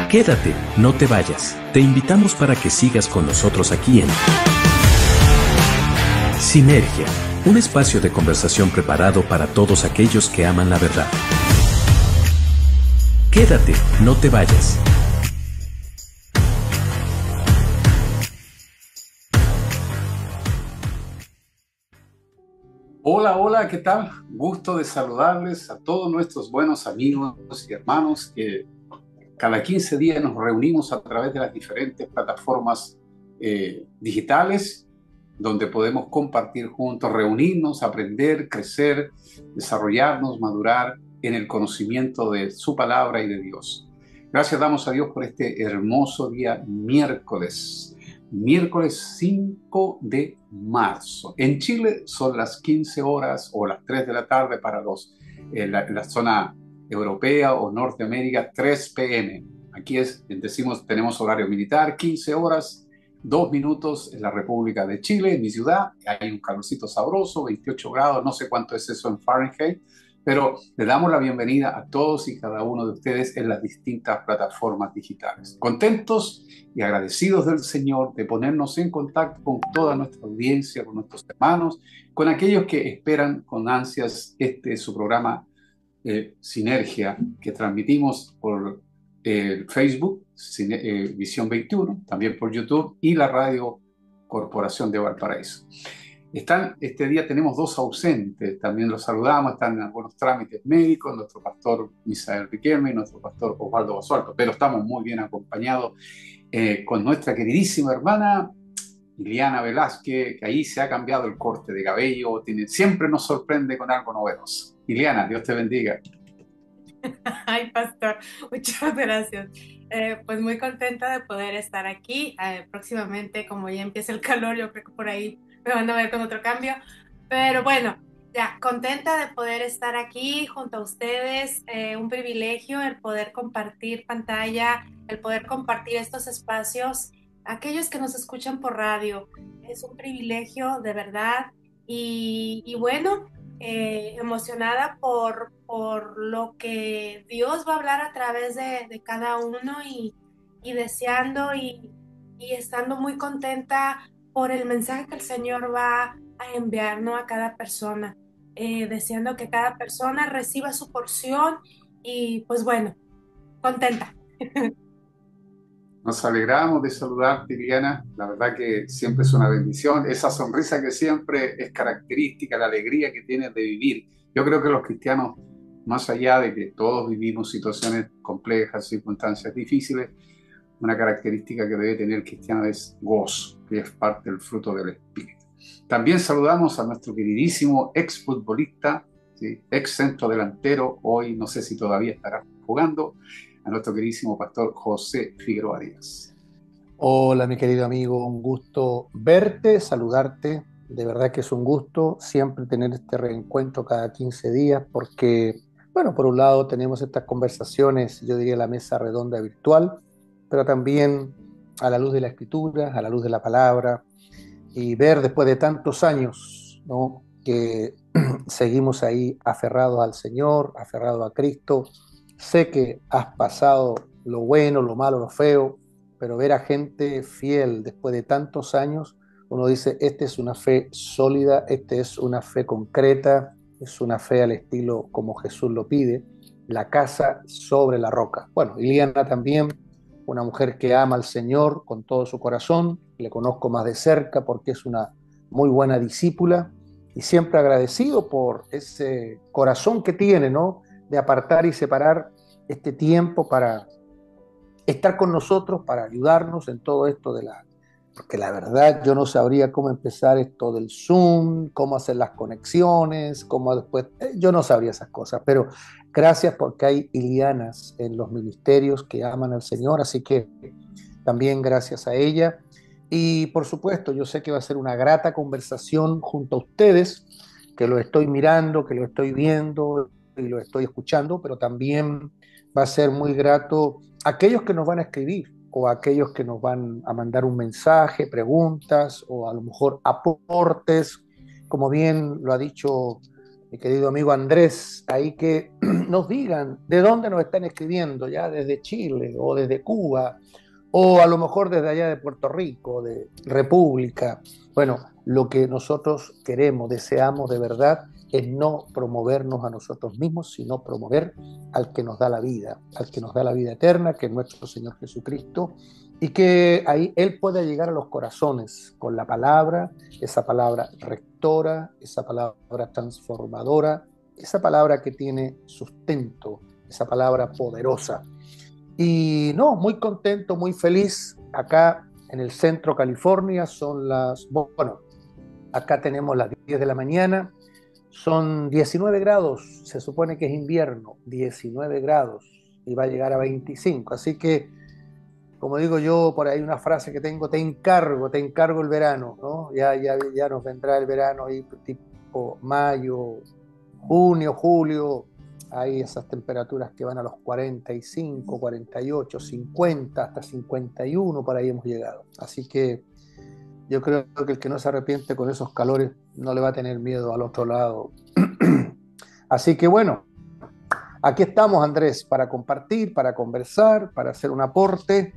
Quédate, no te vayas. Te invitamos para que sigas con nosotros aquí en Sinergia, un espacio de conversación preparado para todos aquellos que aman la verdad. Quédate, no te vayas. Hola, hola, ¿qué tal? Gusto de saludarles a todos nuestros buenos amigos y hermanos que cada 15 días nos reunimos a través de las diferentes plataformas digitales donde podemos compartir juntos, reunirnos, aprender, crecer, desarrollarnos, madurar en el conocimiento de su palabra y de Dios. Gracias damos a Dios por este hermoso día miércoles 5 de marzo. En Chile son las 15 horas o las 3 de la tarde para la zona europea o Norteamérica, 3 p.m. Aquí decimos, tenemos horario militar, 15 horas, 2 minutos en la República de Chile, en mi ciudad. Hay un calorcito sabroso, 28 grados, no sé cuánto es eso en Fahrenheit, pero le damos la bienvenida a todos y cada uno de ustedes en las distintas plataformas digitales. Contentos y agradecidos del Señor de ponernos en contacto con toda nuestra audiencia, con nuestros hermanos, con aquellos que esperan con ansias su programa Sinergia, que transmitimos por Facebook, Visión 21, también por YouTube y la Radio Corporación de Valparaíso. Este día tenemos dos ausentes, también los saludamos, están en algunos trámites médicos, nuestro pastor Misael Riquelme y nuestro pastor Osvaldo Basualto, pero estamos muy bien acompañados con nuestra queridísima hermana Liliana Velázquez, que ahí se ha cambiado el corte de cabello, siempre nos sorprende con algo novedoso. Liliana, Dios te bendiga. Ay, pastor, muchas gracias. Pues muy contenta de poder estar aquí. Próximamente, como ya empieza el calor, yo creo que por ahí me van a ver con otro cambio. Pero bueno, ya contenta de poder estar aquí junto a ustedes. Un privilegio el poder compartir pantalla, el poder compartir estos espacios. Aquellos que nos escuchan por radio, es un privilegio de verdad. Y bueno, emocionada por lo que Dios va a hablar a través de cada uno y deseando y estando muy contenta por el mensaje que el Señor va a enviar, ¿no? A cada persona, deseando que cada persona reciba su porción y pues bueno, contenta. Nos alegramos de saludarte, Liliana. La verdad que siempre es una bendición. Esa sonrisa que siempre es característica, la alegría que tienes de vivir. Yo creo que los cristianos, más allá de que todos vivimos situaciones complejas, circunstancias difíciles, una característica que debe tener el cristiano es gozo, que es parte del fruto del Espíritu. También saludamos a nuestro queridísimo exfutbolista, ¿sí? Ex centro delantero, hoy no sé si todavía estará jugando, a nuestro queridísimo pastor José Figueroa Díaz. Hola, mi querido amigo, un gusto verte, saludarte. De verdad que es un gusto siempre tener este reencuentro cada 15 días porque, bueno, por un lado tenemos estas conversaciones, yo diría la mesa redonda virtual, pero también a la luz de la escritura, a la luz de la palabra, y ver después de tantos años, ¿no?, que seguimos ahí aferrados al Señor, aferrados a Cristo. Sé que has pasado lo bueno, lo malo, lo feo, pero ver a gente fiel después de tantos años, uno dice, esta es una fe sólida, esta es una fe concreta, es una fe al estilo como Jesús lo pide, la casa sobre la roca. Bueno, Iliana también, una mujer que ama al Señor con todo su corazón, le conozco más de cerca porque es una muy buena discípula y siempre agradecido por ese corazón que tiene, ¿no?, de apartar y separar este tiempo para estar con nosotros, para ayudarnos en todo esto porque la verdad yo no sabría cómo empezar esto del Zoom, cómo hacer las conexiones, cómo después, yo no sabría esas cosas, pero gracias porque hay Ilianas en los ministerios que aman al Señor, así que también gracias a ella. Y por supuesto, yo sé que va a ser una grata conversación junto a ustedes, que lo estoy mirando, que lo estoy viendo y lo estoy escuchando, pero también va a ser muy grato aquellos que nos van a escribir o aquellos que nos van a mandar un mensaje, preguntas o a lo mejor aportes, como bien lo ha dicho mi querido amigo Andrés, ahí que nos digan de dónde nos están escribiendo, ya desde Chile o desde Cuba, o a lo mejor desde allá de Puerto Rico, de República. Bueno, lo que nosotros queremos, deseamos de verdad es no promovernos a nosotros mismos, sino promover al que nos da la vida, al que nos da la vida eterna, que es nuestro Señor Jesucristo, y que ahí Él pueda llegar a los corazones con la palabra, esa palabra rectora, esa palabra transformadora, esa palabra que tiene sustento, esa palabra poderosa. Y no, muy contento, muy feliz. Acá en el centro California son bueno, acá tenemos las 10 de la mañana, son 19 grados, se supone que es invierno, 19 grados y va a llegar a 25. Así que, como digo yo, por ahí una frase que tengo, te encargo el verano, ¿no? Ya nos vendrá el verano ahí tipo mayo, junio, julio, hay esas temperaturas que van a los 45, 48, 50, hasta 51, por ahí hemos llegado. Así que yo creo que el que no se arrepiente con esos calores no le va a tener miedo al otro lado. Así que bueno, aquí estamos, Andrés, para compartir, para conversar, para hacer un aporte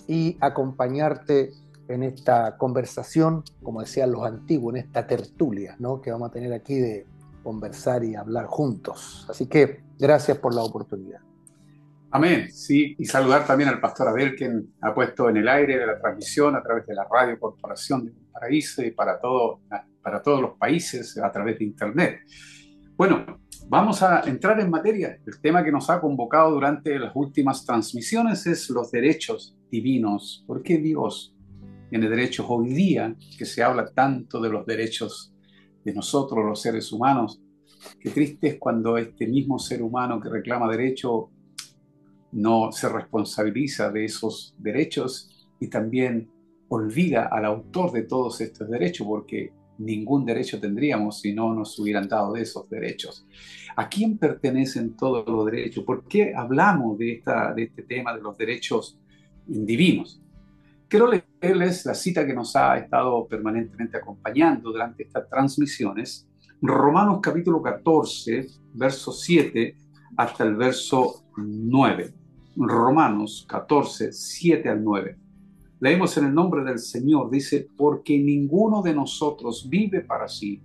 y acompañarte en esta conversación, como decían los antiguos, en esta tertulia, ¿no?, que vamos a tener aquí de conversar y hablar juntos. Así que gracias por la oportunidad. Amén. Sí, y saludar también al pastor Abel, quien ha puesto en el aire de la transmisión a través de la Radio Corporación de Paraíso y para todos los países a través de Internet. Bueno, vamos a entrar en materia. El tema que nos ha convocado durante las últimas transmisiones es los derechos divinos. ¿Por qué Dios tiene derechos hoy día, que se habla tanto de los derechos de nosotros, los seres humanos? Qué triste es cuando este mismo ser humano que reclama derecho no se responsabiliza de esos derechos y también olvida al autor de todos estos derechos, porque ningún derecho tendríamos si no nos hubieran dado de esos derechos. ¿A quién pertenecen todos los derechos? ¿Por qué hablamos de este tema de los derechos divinos? Quiero leerles la cita que nos ha estado permanentemente acompañando durante estas transmisiones, Romanos capítulo 14, verso 7 hasta el verso 9. Romanos 14, 7 al 9. Leemos en el nombre del Señor, dice, porque ninguno de nosotros vive para sí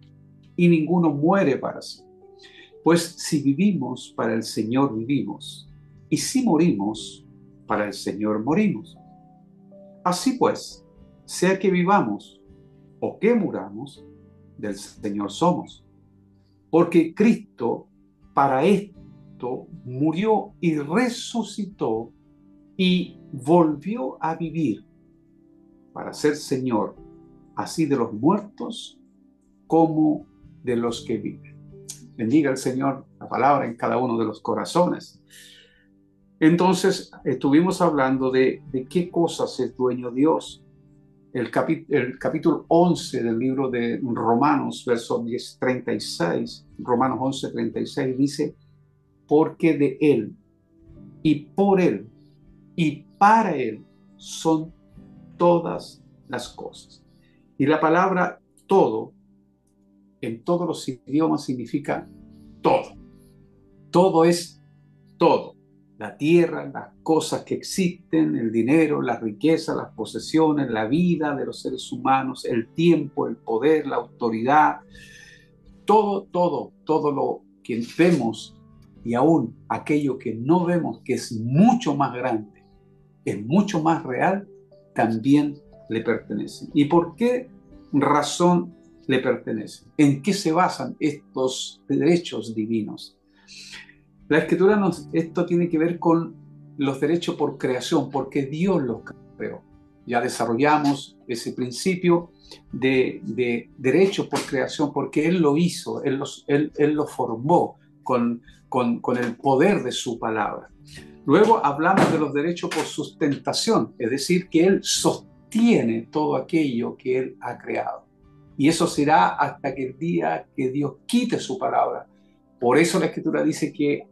y ninguno muere para sí. Pues si vivimos, para el Señor vivimos, y si morimos, para el Señor morimos. Así pues, sea que vivamos o que muramos, del Señor somos. Porque Cristo para esto murió y resucitó y volvió a vivir para ser Señor, así de los muertos como de los que viven. Bendiga el Señor la palabra en cada uno de los corazones. Entonces, estuvimos hablando de qué cosas es dueño Dios. El capítulo 11 del libro de Romanos, verso 36, Romanos 11, 36, dice, porque de Él, y por Él, y para Él son todas las cosas. Y la palabra todo, en todos los idiomas, significa todo. Todo es todo. La tierra, las cosas que existen, el dinero, la riqueza, las posesiones, la vida de los seres humanos, el tiempo, el poder, la autoridad, todo lo que vemos y aún aquello que no vemos, que es mucho más grande, es mucho más real, también le pertenece. ¿Y por qué razón le pertenece? ¿En qué se basan estos derechos divinos? La Escritura esto tiene que ver con los derechos por creación, porque Dios los creó. Ya desarrollamos ese principio de derechos por creación, porque Él lo hizo, Él lo formó con el poder de su palabra. Luego hablamos de los derechos por sustentación, es decir, que Él sostiene todo aquello que Él ha creado. Y eso será hasta que el día que Dios quite su palabra. Por eso la Escritura dice que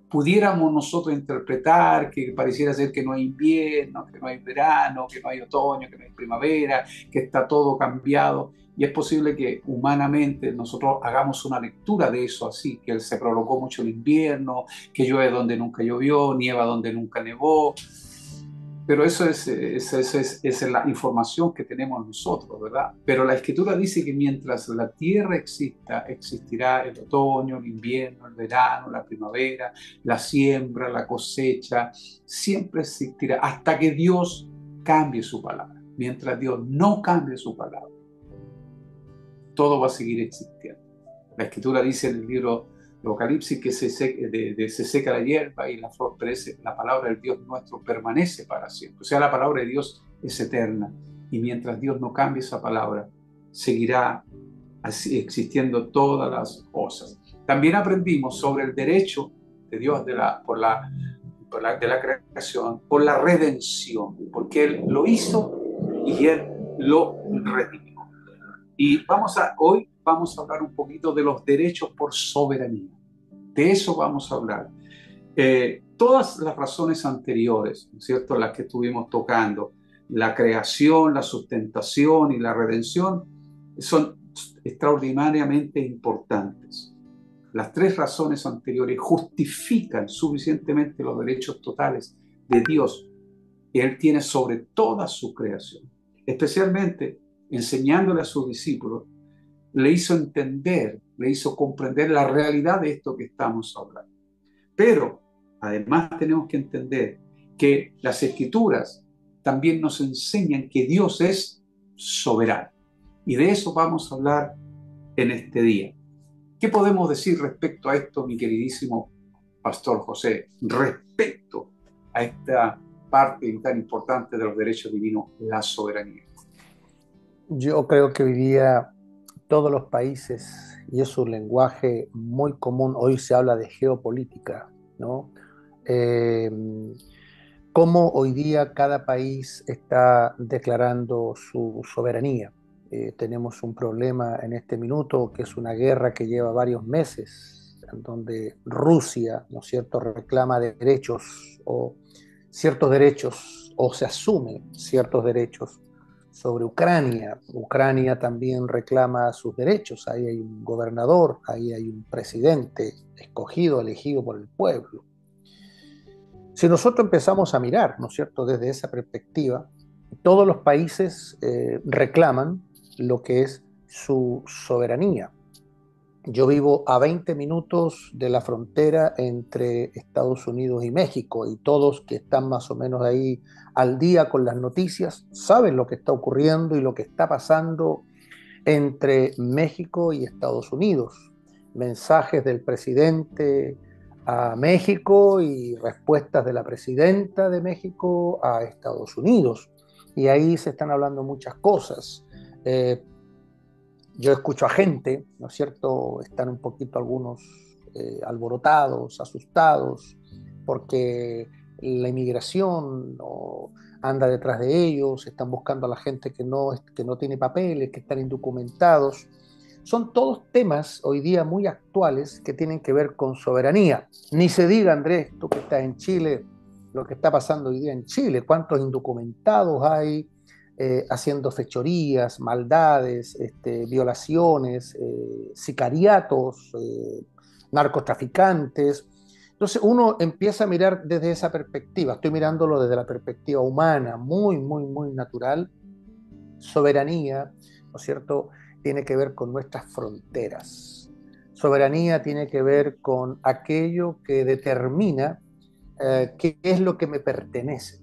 pudiéramos nosotros interpretar que pareciera ser que no hay invierno, que no hay verano, que no hay otoño, que no hay primavera, que está todo cambiado. Y es posible que humanamente nosotros hagamos una lectura de eso así, que se prolongó mucho el invierno, que llueve donde nunca llovió, nieva donde nunca nevó. Pero esa es la información que tenemos nosotros, ¿verdad? Pero la Escritura dice que mientras la tierra exista, existirá el otoño, el invierno, el verano, la primavera, la siembra, la cosecha, siempre existirá hasta que Dios cambie su palabra. Mientras Dios no cambie su palabra, todo va a seguir existiendo. La Escritura dice en el libro de Apocalipsis que se seca la hierba y la flor perece. La palabra del Dios nuestro permanece para siempre. O sea, la palabra de Dios es eterna. Y mientras Dios no cambie esa palabra, seguirá así existiendo todas las cosas. También aprendimos sobre el derecho de Dios de la creación, por la redención, porque Él lo hizo y Él lo redimió. Y hoy vamos a hablar un poquito de los derechos por soberanía. De eso vamos a hablar. Todas las razones anteriores, ¿no es cierto?, las que estuvimos tocando, la creación, la sustentación y la redención, son extraordinariamente importantes. Las tres razones anteriores justifican suficientemente los derechos totales de Dios que Él tiene sobre toda su creación, especialmente enseñándole a sus discípulos, le hizo entender, le hizo comprender la realidad de esto que estamos hablando. Pero además tenemos que entender que las Escrituras también nos enseñan que Dios es soberano. Y de eso vamos a hablar en este día. ¿Qué podemos decir respecto a esto, mi queridísimo Pastor José, respecto a esta parte tan importante de los derechos divinos, la soberanía? Yo creo que hoy día todos los países, y es un lenguaje muy común, hoy se habla de geopolítica, ¿no? Cómo hoy día cada país está declarando su soberanía. Tenemos un problema en este minuto, que es una guerra que lleva varios meses, en donde Rusia, ¿no es cierto?, reclama derechos o ciertos derechos, o se asume ciertos derechos sobre Ucrania. Ucrania también reclama sus derechos. Ahí hay un gobernador, ahí hay un presidente escogido, elegido por el pueblo. Si nosotros empezamos a mirar, ¿no es cierto?, desde esa perspectiva, todos los países reclaman lo que es su soberanía. Yo vivo a 20 minutos de la frontera entre Estados Unidos y México, y todos que están más o menos ahí al día con las noticias saben lo que está ocurriendo y lo que está pasando entre México y Estados Unidos. Mensajes del presidente a México y respuestas de la presidenta de México a Estados Unidos. Y ahí se están hablando muchas cosas. Yo escucho a gente, ¿no es cierto?, están un poquito algunos alborotados, asustados, porque la inmigración anda detrás de ellos, están buscando a la gente que no tiene papeles, que están indocumentados. Son todos temas hoy día muy actuales que tienen que ver con soberanía. Ni se diga, Andrés, tú que estás en Chile, lo que está pasando hoy día en Chile, cuántos indocumentados hay haciendo fechorías, maldades, violaciones, sicariatos, narcotraficantes. Entonces uno empieza a mirar desde esa perspectiva, estoy mirándolo desde la perspectiva humana, muy, muy, muy natural. Soberanía, ¿no es cierto?, tiene que ver con nuestras fronteras. Soberanía tiene que ver con aquello que determina qué es lo que me pertenece.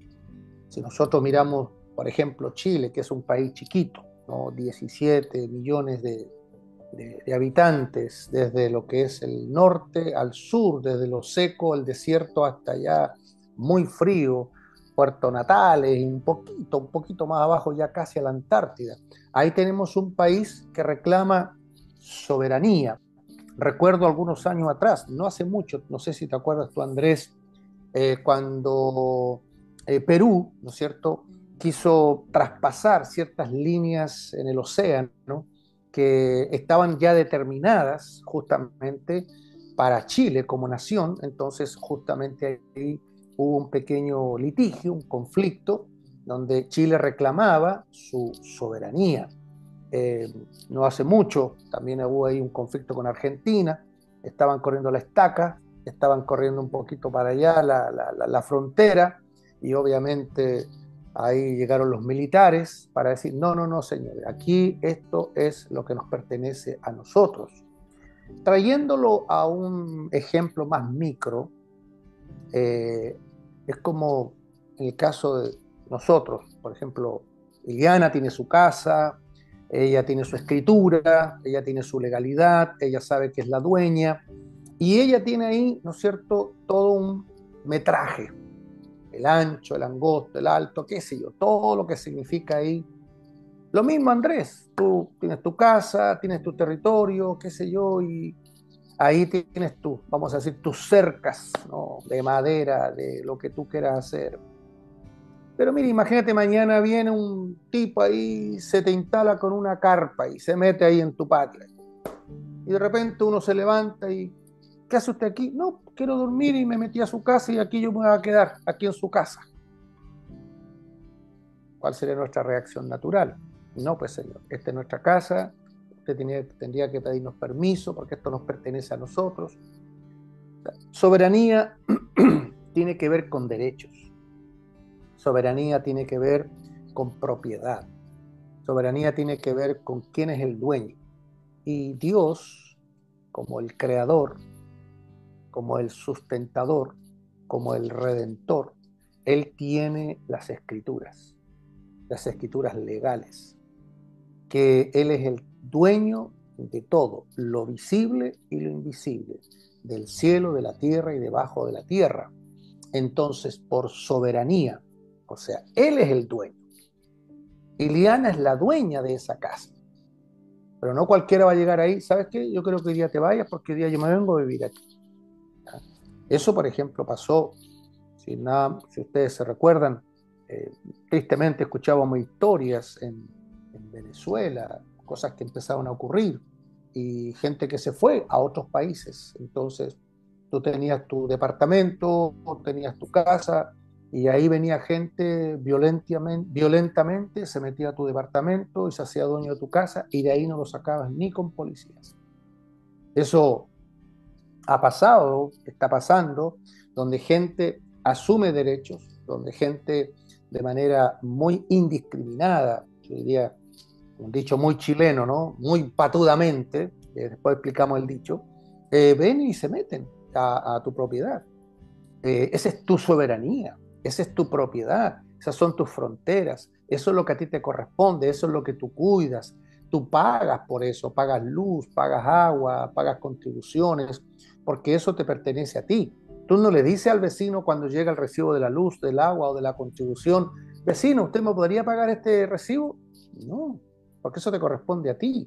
Si nosotros miramos, por ejemplo, Chile, que es un país chiquito, ¿no?, 17 millones de habitantes, desde lo que es el norte al sur, desde lo seco, el desierto, hasta allá muy frío, Puerto Natales, y un poquito más abajo, ya casi a la Antártida. Ahí tenemos un país que reclama soberanía. Recuerdo algunos años atrás, no hace mucho, no sé si te acuerdas tú, Andrés, cuando Perú, ¿no es cierto?, quiso traspasar ciertas líneas en el océano, ¿no?, que estaban ya determinadas justamente para Chile como nación. Entonces justamente ahí hubo un pequeño litigio, un conflicto, donde Chile reclamaba su soberanía. no hace mucho, también hubo ahí un conflicto con Argentina, estaban corriendo la estaca, estaban corriendo un poquito para allá la frontera, y obviamente ahí llegaron los militares para decir, no, no, no, señores, aquí esto es lo que nos pertenece a nosotros. Trayéndolo a un ejemplo más micro, es como en el caso de nosotros, por ejemplo, Liliana tiene su casa, ella tiene su escritura, ella tiene su legalidad, ella sabe que es la dueña, y ella tiene ahí, ¿no es cierto?, todo un metraje, el ancho, el angosto, el alto, qué sé yo, todo lo que significa ahí. Lo mismo, Andrés, tú tienes tu casa, tienes tu territorio, qué sé yo, y ahí tienes tú, vamos a decir, tus cercas, ¿no?, de madera, de lo que tú quieras hacer. Pero mira, imagínate, mañana viene un tipo ahí, se te instala con una carpa y se mete ahí en tu patio. Y de repente uno se levanta y, ¿qué hace usted aquí? No, quiero dormir y me metí a su casa y aquí yo me voy a quedar, aquí en su casa. ¿Cuál sería nuestra reacción natural? No, pues señor, esta es nuestra casa, usted tendría que pedirnos permiso porque esto nos pertenece a nosotros. Soberanía tiene que ver con derechos. Soberanía tiene que ver con propiedad. Soberanía tiene que ver con quién es el dueño. Y Dios, como el creador, como el sustentador, como el redentor, Él tiene las escrituras legales, que Él es el dueño de todo, lo visible y lo invisible, del cielo, de la tierra y debajo de la tierra. Entonces, por soberanía, o sea, Él es el dueño. Iliana es la dueña de esa casa. Pero no cualquiera va a llegar ahí. ¿Sabes qué? Yo creo que hoy día te vayas porque hoy día yo me vengo a vivir aquí. Eso, por ejemplo, pasó, si ustedes se recuerdan, tristemente escuchábamos historias en Venezuela, cosas que empezaron a ocurrir y gente que se fue a otros países. Entonces, tú tenías tu departamento, tenías tu casa, y ahí venía gente violentamente, se metía a tu departamento y se hacía dueño de tu casa, y de ahí no lo sacabas ni con policías. Eso ha pasado, está pasando, donde gente asume derechos, donde gente de manera muy indiscriminada, yo diría un dicho muy chileno, ¿no?, muy patudamente, después explicamos el dicho, ven y se meten a tu propiedad. Esa es tu soberanía, esa es tu propiedad, esas son tus fronteras, eso es lo que a ti te corresponde, eso es lo que tú cuidas, tú pagas por eso, pagas luz, pagas agua, pagas contribuciones, porque eso te pertenece a ti. Tú no le dices al vecino cuando llega el recibo de la luz, del agua o de la contribución, vecino, ¿usted me podría pagar este recibo? No, porque eso te corresponde a ti.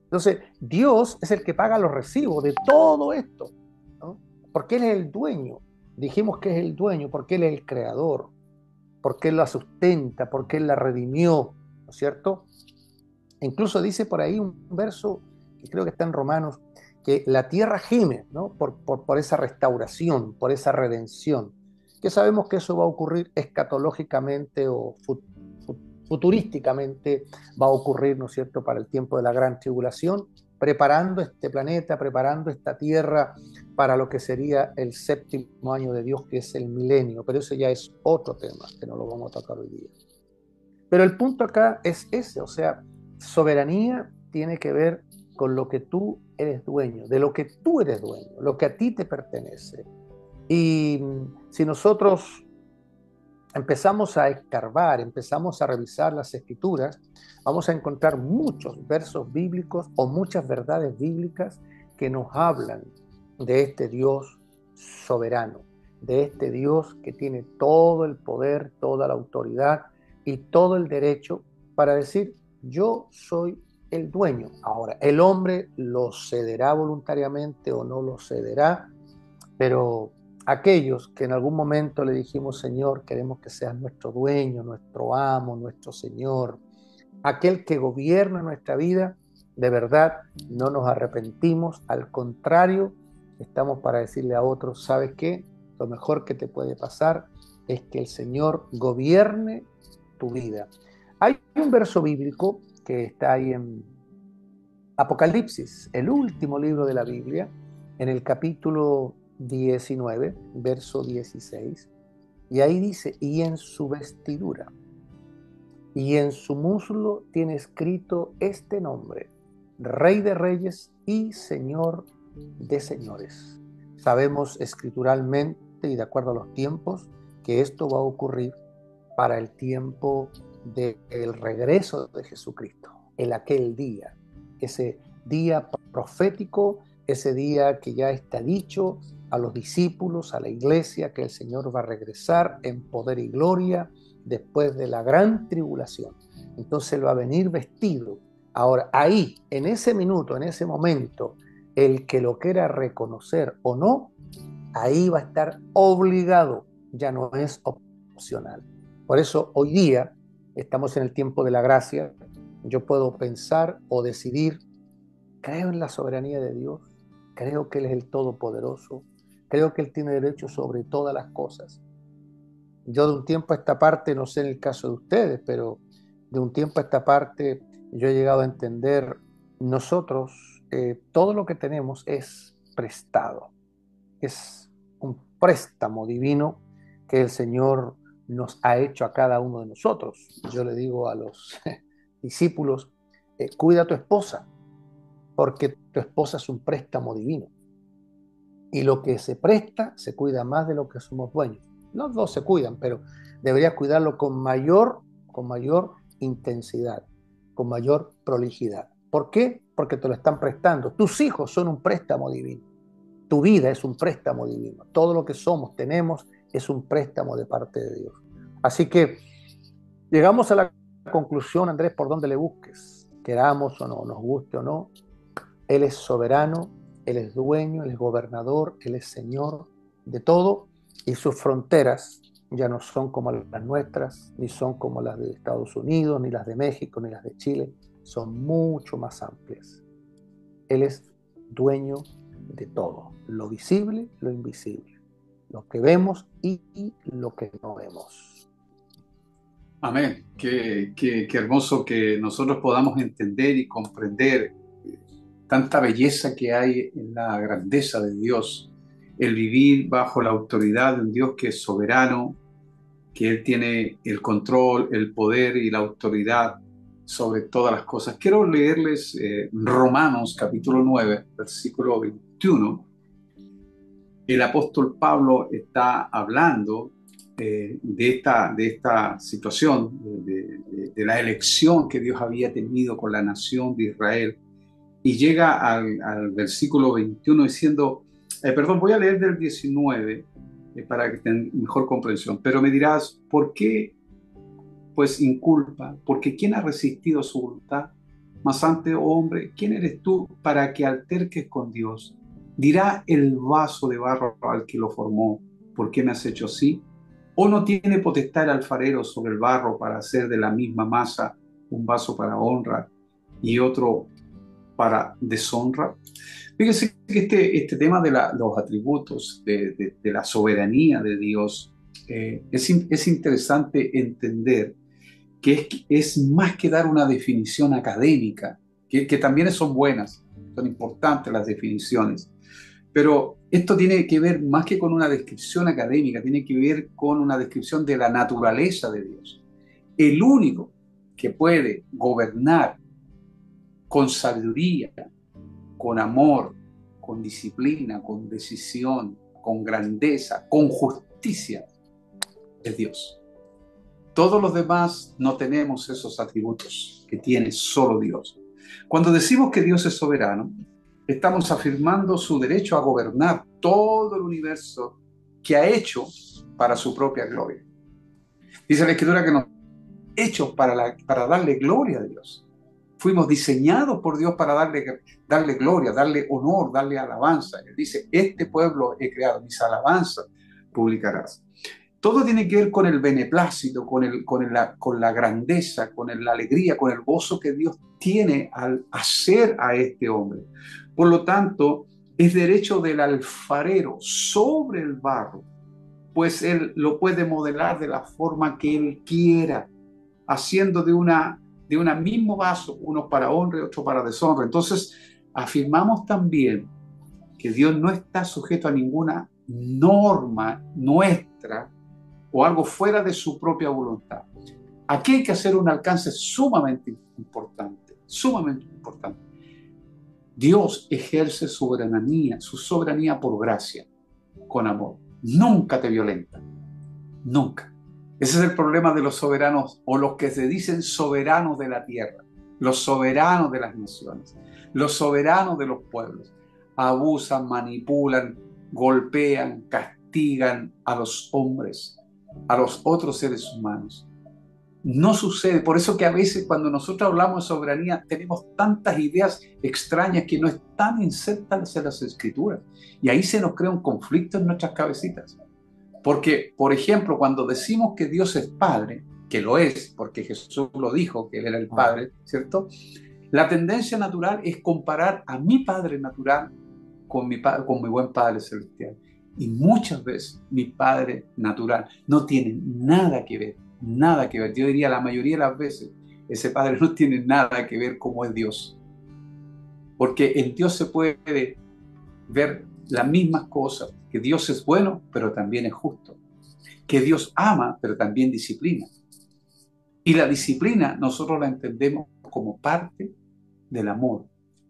Entonces, Dios es el que paga los recibos de todo esto, ¿no?, porque Él es el dueño. Dijimos que es el dueño porque Él es el creador, porque Él la sustenta, porque Él la redimió, ¿no es cierto? E incluso dice por ahí un verso que creo que está en Romanos, que la tierra gime, ¿no?, por esa restauración, por esa redención, que sabemos que eso va a ocurrir escatológicamente o futurísticamente, va a ocurrir, ¿no es cierto?, para el tiempo de la gran tribulación, preparando este planeta, preparando esta tierra para lo que sería el séptimo año de Dios, que es el milenio. Pero eso ya es otro tema, que no lo vamos a tocar hoy día. Pero el punto acá es ese, o sea, soberanía tiene que ver con lo que tú eres dueño, de lo que tú eres dueño, lo que a ti te pertenece. Y si nosotros empezamos a escarbar, empezamos a revisar las escrituras, vamos a encontrar muchos versos bíblicos o muchas verdades bíblicas que nos hablan de este Dios soberano, de este Dios que tiene todo el poder, toda la autoridad y todo el derecho para decir, yo soy el dueño. Ahora, el hombre lo cederá voluntariamente o no lo cederá, pero aquellos que en algún momento le dijimos, Señor, queremos que seas nuestro dueño, nuestro amo, nuestro Señor, aquel que gobierna nuestra vida, de verdad no nos arrepentimos, al contrario, estamos para decirle a otros, ¿sabes qué? Lo mejor que te puede pasar es que el Señor gobierne tu vida. Hay un verso bíblico que está ahí en Apocalipsis, el último libro de la Biblia, en el capítulo 19, verso 16, y ahí dice, y en su vestidura y en su muslo tiene escrito este nombre, Rey de Reyes y Señor de Señores. Sabemos escrituralmente y de acuerdo a los tiempos que esto va a ocurrir para el tiempo del regreso de Jesucristo, en aquel día, ese día profético, ese día que ya está dicho a los discípulos, a la iglesia, que el Señor va a regresar en poder y gloria después de la gran tribulación. Entonces Él va a venir vestido. Ahora, ahí, en ese minuto, en ese momento, el que lo quiera reconocer o no, ahí va a estar obligado, ya no es opcional. Por eso hoy día estamos en el tiempo de la gracia. Yo puedo pensar o decidir, creo en la soberanía de Dios, creo que Él es el Todopoderoso, creo que Él tiene derecho sobre todas las cosas. Yo de un tiempo a esta parte, no sé en el caso de ustedes, pero de un tiempo a esta parte yo he llegado a entender, nosotros, todo lo que tenemos es prestado, es un préstamo divino que el Señor nos ha hecho a cada uno de nosotros. Yo le digo a los discípulos, cuida a tu esposa, porque tu esposa es un préstamo divino. Y lo que se presta se cuida más de lo que somos dueños. Los dos se cuidan, pero deberías cuidarlo con mayor intensidad, con mayor prolijidad. ¿Por qué? Porque te lo están prestando. Tus hijos son un préstamo divino. Tu vida es un préstamo divino. Todo lo que somos, tenemos, es un préstamo de parte de Dios. Así que llegamos a la conclusión, Andrés, por donde le busques, queramos o no, nos guste o no, Él es soberano, Él es dueño, Él es gobernador, Él es Señor de todo, y sus fronteras ya no son como las nuestras, ni son como las de Estados Unidos, ni las de México, ni las de Chile, son mucho más amplias. Él es dueño de todo, lo visible, lo invisible, lo que vemos y lo que no vemos. Amén. Qué hermoso que nosotros podamos entender y comprender tanta belleza que hay en la grandeza de Dios, el vivir bajo la autoridad de un Dios que es soberano, que Él tiene el control, el poder y la autoridad sobre todas las cosas. Quiero leerles Romanos capítulo 9, versículo 21. El apóstol Pablo está hablando de esta situación, de la elección que Dios había tenido con la nación de Israel, y llega al versículo 21 diciendo, voy a leer del 19 para que tengan mejor comprensión, pero me dirás, ¿por qué pues inculpa? Porque ¿quién ha resistido su voluntad? Mas antes, oh hombre, ¿quién eres tú para que alterques con Dios? ¿Dirá el vaso de barro al que lo formó, ¿por qué me has hecho así? ¿O no tiene potestad el alfarero sobre el barro para hacer de la misma masa un vaso para honra y otro para deshonra? Fíjense que este tema de los atributos, de la soberanía de Dios, es interesante entender que es más que dar una definición académica, que también son buenas, son importantes las definiciones, pero esto tiene que ver más que con una descripción académica, tiene que ver con una descripción de la naturaleza de Dios. El único que puede gobernar con sabiduría, con amor, con disciplina, con decisión, con grandeza, con justicia, es Dios. Todos los demás no tenemos esos atributos que tiene solo Dios. Cuando decimos que Dios es soberano, estamos afirmando su derecho a gobernar todo el universo que ha hecho para su propia gloria. Dice la Escritura que nos ha hecho para darle gloria a Dios. Fuimos diseñados por Dios para darle gloria, darle honor, darle alabanza. Él dice, este pueblo he creado, mis alabanzas publicarás. Todo tiene que ver con el beneplácito, con la grandeza, con la alegría, con el gozo que Dios tiene al hacer a este hombre. Por lo tanto, es derecho del alfarero sobre el barro, pues él lo puede modelar de la forma que él quiera, haciendo de una de un mismo vaso, uno para honra y otro para deshonra. Entonces, afirmamos también que Dios no está sujeto a ninguna norma nuestra o algo fuera de su propia voluntad. Aquí hay que hacer un alcance sumamente importante, sumamente importante. Dios ejerce su soberanía por gracia, con amor. Nunca te violenta, nunca. Ese es el problema de los soberanos, o los que se dicen soberanos de la tierra, los soberanos de las naciones, los soberanos de los pueblos. Abusan, manipulan, golpean, castigan a los hombres, a los otros seres humanos. No sucede. Por eso que a veces cuando nosotros hablamos de soberanía tenemos tantas ideas extrañas que no están insertas en las escrituras. Y ahí se nos crea un conflicto en nuestras cabecitas. Porque, por ejemplo, cuando decimos que Dios es Padre, que lo es, porque Jesús lo dijo, que Él era el Padre, ¿cierto? La tendencia natural es comparar a mi Padre natural con mi buen Padre celestial. Y muchas veces mi Padre natural no tiene nada que ver, nada que ver. Yo diría la mayoría de las veces, ese Padre no tiene nada que ver como es Dios. Porque en Dios se puede ver las mismas cosas, que Dios es bueno, pero también es justo. Que Dios ama, pero también disciplina. Y la disciplina nosotros la entendemos como parte del amor.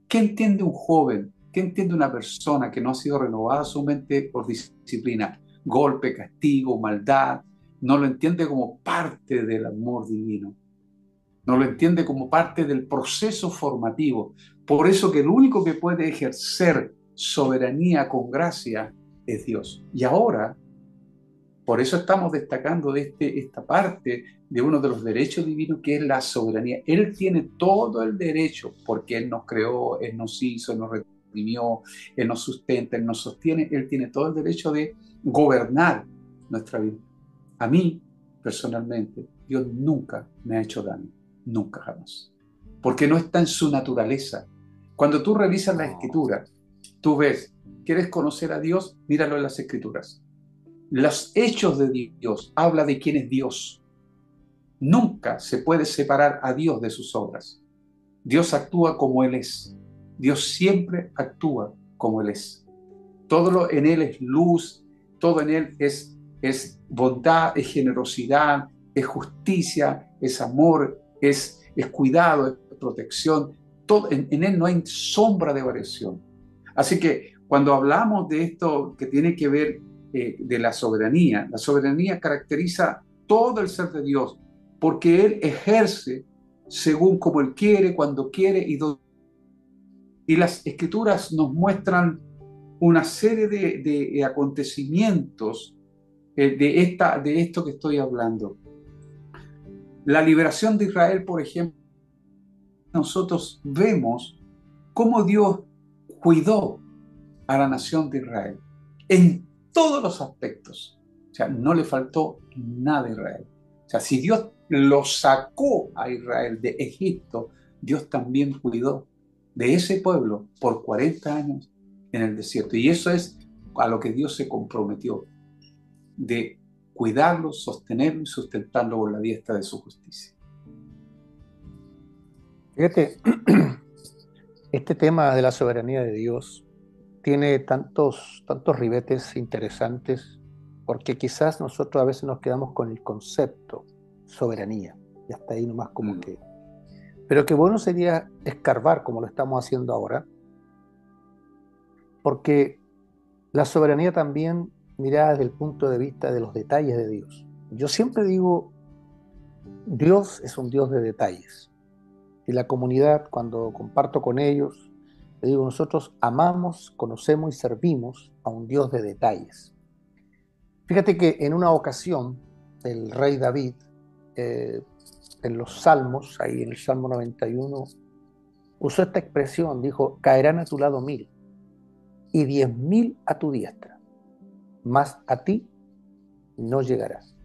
¿Qué entiende un joven? ¿Qué entiende una persona que no ha sido renovada su mente por disciplina? Golpe, castigo, maldad. No lo entiende como parte del amor divino. No lo entiende como parte del proceso formativo. Por eso que el único que puede ejercer soberanía con gracia es Dios. Y ahora, por eso estamos destacando esta parte de uno de los derechos divinos, que es la soberanía. Él tiene todo el derecho, porque Él nos creó, Él nos hizo, Él nos redimió, Él nos sustenta, Él nos sostiene. Él tiene todo el derecho de gobernar nuestra vida. A mí, personalmente, Dios nunca me ha hecho daño. Nunca, jamás. Porque no está en su naturaleza. Cuando tú revisas la Escritura, tú ves, ¿quieres conocer a Dios? Míralo en las Escrituras. Los hechos de Dios habla de quién es Dios. Nunca se puede separar a Dios de sus obras. Dios actúa como Él es. Dios siempre actúa como Él es. Todo en Él es luz, todo en Él es bondad, es generosidad, es justicia, es amor, es cuidado, es protección. Todo, en Él no hay sombra de variación. Así que cuando hablamos de esto que tiene que ver de la soberanía caracteriza todo el ser de Dios, porque Él ejerce según como Él quiere, cuando quiere y donde. Y las Escrituras nos muestran una serie de acontecimientos de esto que estoy hablando. La liberación de Israel, por ejemplo, nosotros vemos cómo Dios cuidó a la nación de Israel en todos los aspectos. O sea, no le faltó nada a Israel. O sea, si Dios lo sacó a Israel de Egipto, Dios también cuidó de ese pueblo por 40 años en el desierto. Y eso es a lo que Dios se comprometió, de cuidarlo, sostenerlo y sustentarlo por la diestra de su justicia. Fíjate, este tema de la soberanía de Dios tiene tantos ribetes interesantes, porque quizás nosotros a veces nos quedamos con el concepto soberanía, y hasta ahí nomás como que. Pero qué bueno sería escarbar, como lo estamos haciendo ahora, porque la soberanía también mirada desde el punto de vista de los detalles de Dios. Yo siempre digo, Dios es un Dios de detalles. Y la comunidad, cuando comparto con ellos, le digo, nosotros amamos, conocemos y servimos a un Dios de detalles. Fíjate que en una ocasión, el rey David, en los Salmos, ahí en el Salmo 91, usó esta expresión, dijo, caerán a tu lado 1000 y 10.000 a tu diestra, mas a ti no llegarás.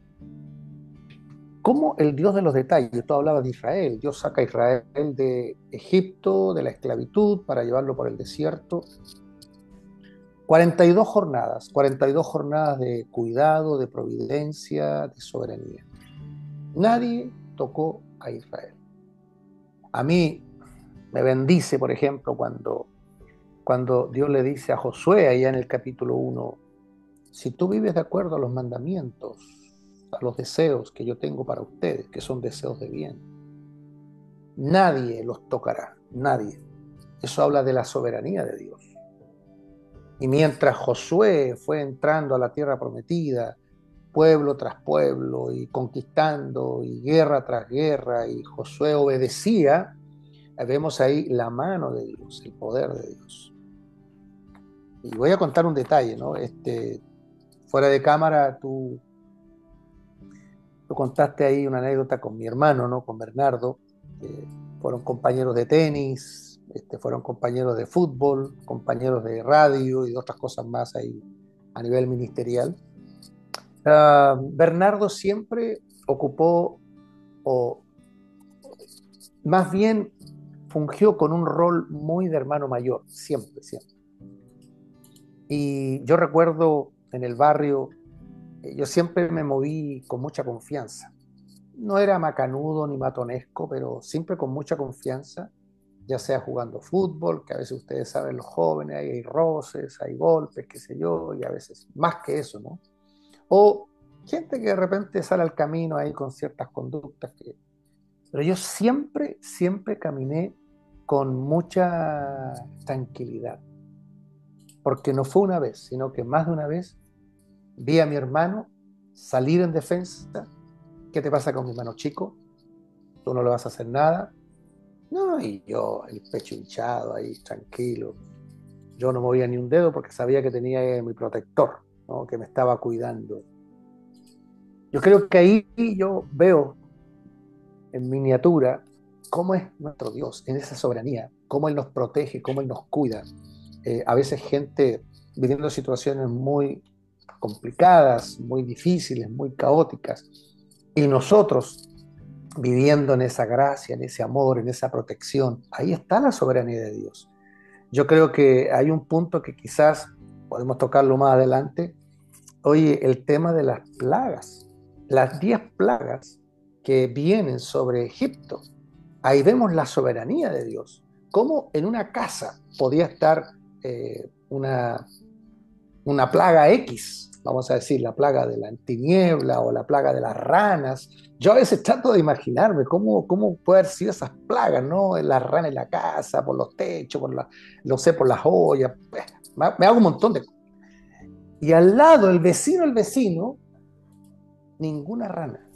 ¿Cómo el Dios de los detalles? Tú hablabas de Israel, Dios saca a Israel de Egipto, de la esclavitud, para llevarlo por el desierto. 42 jornadas de cuidado, de providencia, de soberanía. Nadie tocó a Israel. A mí me bendice, por ejemplo, cuando Dios le dice a Josué, allá en el capítulo 1, si tú vives de acuerdo a los mandamientos, a los deseos que yo tengo para ustedes, que son deseos de bien, nadie los tocará, nadie. Eso habla de la soberanía de Dios. Y mientras Josué fue entrando a la tierra prometida, pueblo tras pueblo, y conquistando, y guerra tras guerra, y Josué obedecía, vemos ahí la mano de Dios, el poder de Dios. Y voy a contar un detalle, ¿no? Fuera de cámara, tú contaste ahí una anécdota con mi hermano, ¿no? Con Bernardo, que fueron compañeros de tenis, fueron compañeros de fútbol, compañeros de radio y de otras cosas más ahí a nivel ministerial. Bernardo siempre ocupó, o más bien fungió con un rol muy de hermano mayor, siempre, siempre. Y yo recuerdo en el barrio, yo siempre me moví con mucha confianza. No era macanudo ni matonesco, pero siempre con mucha confianza, ya sea jugando fútbol, que a veces ustedes saben, los jóvenes, hay roces, hay golpes, qué sé yo, y a veces más que eso, ¿no? O gente que de repente sale al camino ahí con ciertas conductas. Pero yo siempre, siempre caminé con mucha tranquilidad, porque no fue una vez, sino que más de una vez vi a mi hermano salir en defensa. ¿Qué te pasa con mi hermano chico? Tú no le vas a hacer nada. No, y yo, el pecho hinchado ahí, tranquilo. Yo no movía ni un dedo porque sabía que tenía mi protector, ¿no? Que me estaba cuidando. Yo creo que ahí yo veo en miniatura cómo es nuestro Dios, en esa soberanía, cómo Él nos protege, cómo Él nos cuida. A veces gente viviendo situaciones muy complicadas, muy difíciles, muy caóticas, y nosotros viviendo en esa gracia, en ese amor, en esa protección. Ahí está la soberanía de Dios. Yo creo que hay un punto que quizás podemos tocarlo más adelante. Oye, el tema de las plagas, las 10 plagas que vienen sobre Egipto. Ahí vemos la soberanía de Dios. Cómo en una casa podía estar una plaga X, vamos a decir, la plaga de la tiniebla o la plaga de las ranas. Yo a veces trato de imaginarme cómo puede haber sido esas plagas, ¿no? Las ranas en la casa, por los techos, lo sé, por las ollas. Me hago un montón de cosas. Y al lado, el vecino, ninguna rana.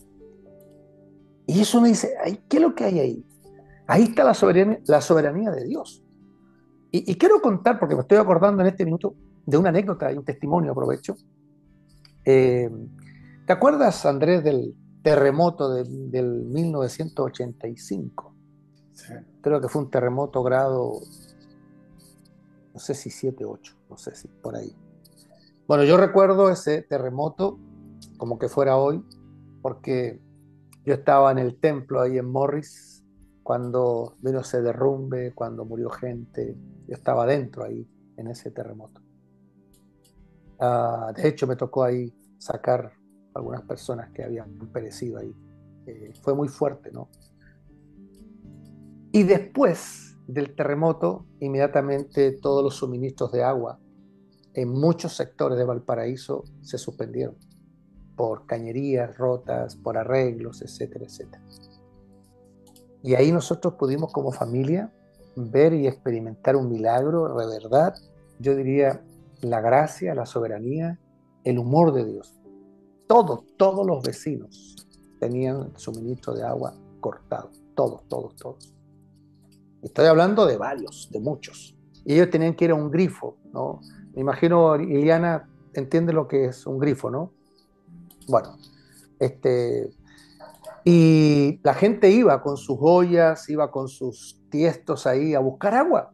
Y eso me dice, ¿qué es lo que hay ahí? Ahí está la soberanía de Dios. Y quiero contar, porque me estoy acordando en este minuto, de una anécdota y un testimonio, aprovecho. ¿Te acuerdas, Andrés, del terremoto del 1985? Sí. Creo que fue un terremoto grado, no sé si 7, 8, no sé si por ahí. Bueno, yo recuerdo ese terremoto como que fuera hoy, porque yo estaba en el templo ahí en Morris cuando vino ese derrumbe, cuando murió gente. Yo estaba dentro ahí en ese terremoto. De hecho, me tocó ahí sacar algunas personas que habían perecido ahí. Fue muy fuerte, ¿no? Y después del terremoto, inmediatamente todos los suministros de agua en muchos sectores de Valparaíso se suspendieron por cañerías rotas, por arreglos, etcétera, etcétera. Y ahí nosotros pudimos como familia ver y experimentar un milagro, de verdad, yo diría, la gracia, la soberanía, el humor de Dios. Todos los vecinos tenían suministro de agua cortado, todos. Estoy hablando de varios, de muchos. Y ellos tenían que ir a un grifo, ¿no? Me imagino, Liliana, entiende lo que es un grifo, ¿no? Bueno, y la gente iba con sus ollas, iba con sus tiestos ahí a buscar agua.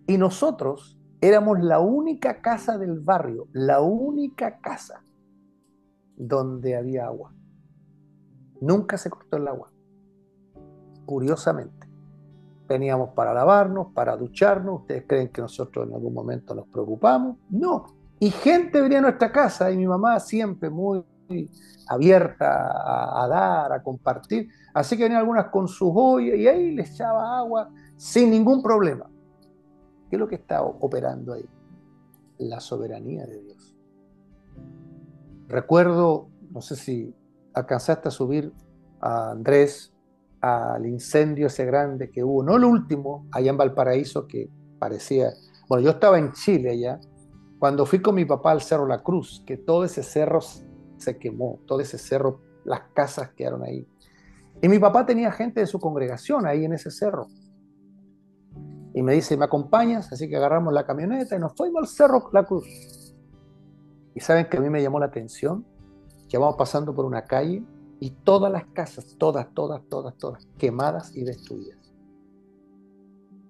Y nosotros éramos la única casa del barrio, la única casa donde había agua. Nunca se cortó el agua, curiosamente. Veníamos para lavarnos, para ducharnos. ¿Ustedes creen que nosotros en algún momento nos preocupamos? No. Y gente venía a nuestra casa y mi mamá siempre muy abierta a dar, a compartir. Así que venían algunas con sus ollas y ahí les echaba agua sin ningún problema. ¿Qué es lo que está operando ahí? La soberanía de Dios. Recuerdo, no sé si alcanzaste a subir a Andrés al incendio ese grande que hubo, no el último, allá en Valparaíso, que parecía, bueno, yo estaba en Chile allá, cuando fui con mi papá al Cerro La Cruz, que todo ese cerro se quemó, todo ese cerro, las casas quedaron ahí. Y mi papá tenía gente de su congregación ahí en ese cerro. Y me dice, ¿me acompañas? Así que agarramos la camioneta y nos fuimos al Cerro La Cruz. Y saben que a mí me llamó la atención que vamos pasando por una calle y todas las casas, todas, quemadas y destruidas.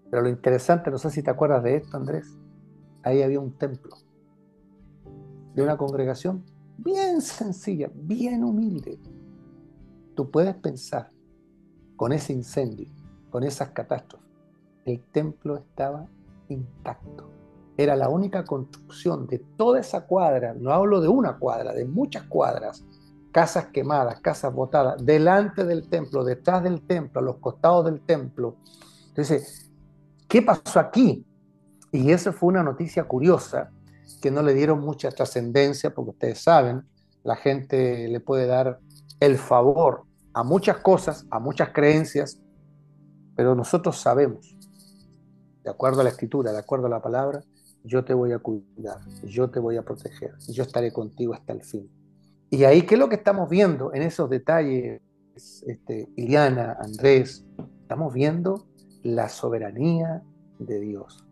Pero lo interesante, no sé si te acuerdas de esto, Andrés, ahí había un templo de una congregación bien sencilla, bien humilde. Tú puedes pensar, con ese incendio, con esas catástrofes, el templo estaba intacto. Era la única construcción de toda esa cuadra, no hablo de una cuadra, de muchas cuadras, casas quemadas, casas botadas, delante del templo, detrás del templo, a los costados del templo. Entonces, ¿qué pasó aquí? Y eso fue una noticia curiosa, que no le dieron mucha trascendencia, porque ustedes saben, la gente le puede dar el favor a muchas cosas, a muchas creencias, pero nosotros sabemos, de acuerdo a la escritura, de acuerdo a la palabra, yo te voy a cuidar, yo te voy a proteger, yo estaré contigo hasta el fin. Y ahí, ¿qué es lo que estamos viendo en esos detalles, Iliana, Andrés? Estamos viendo la soberanía de Dios.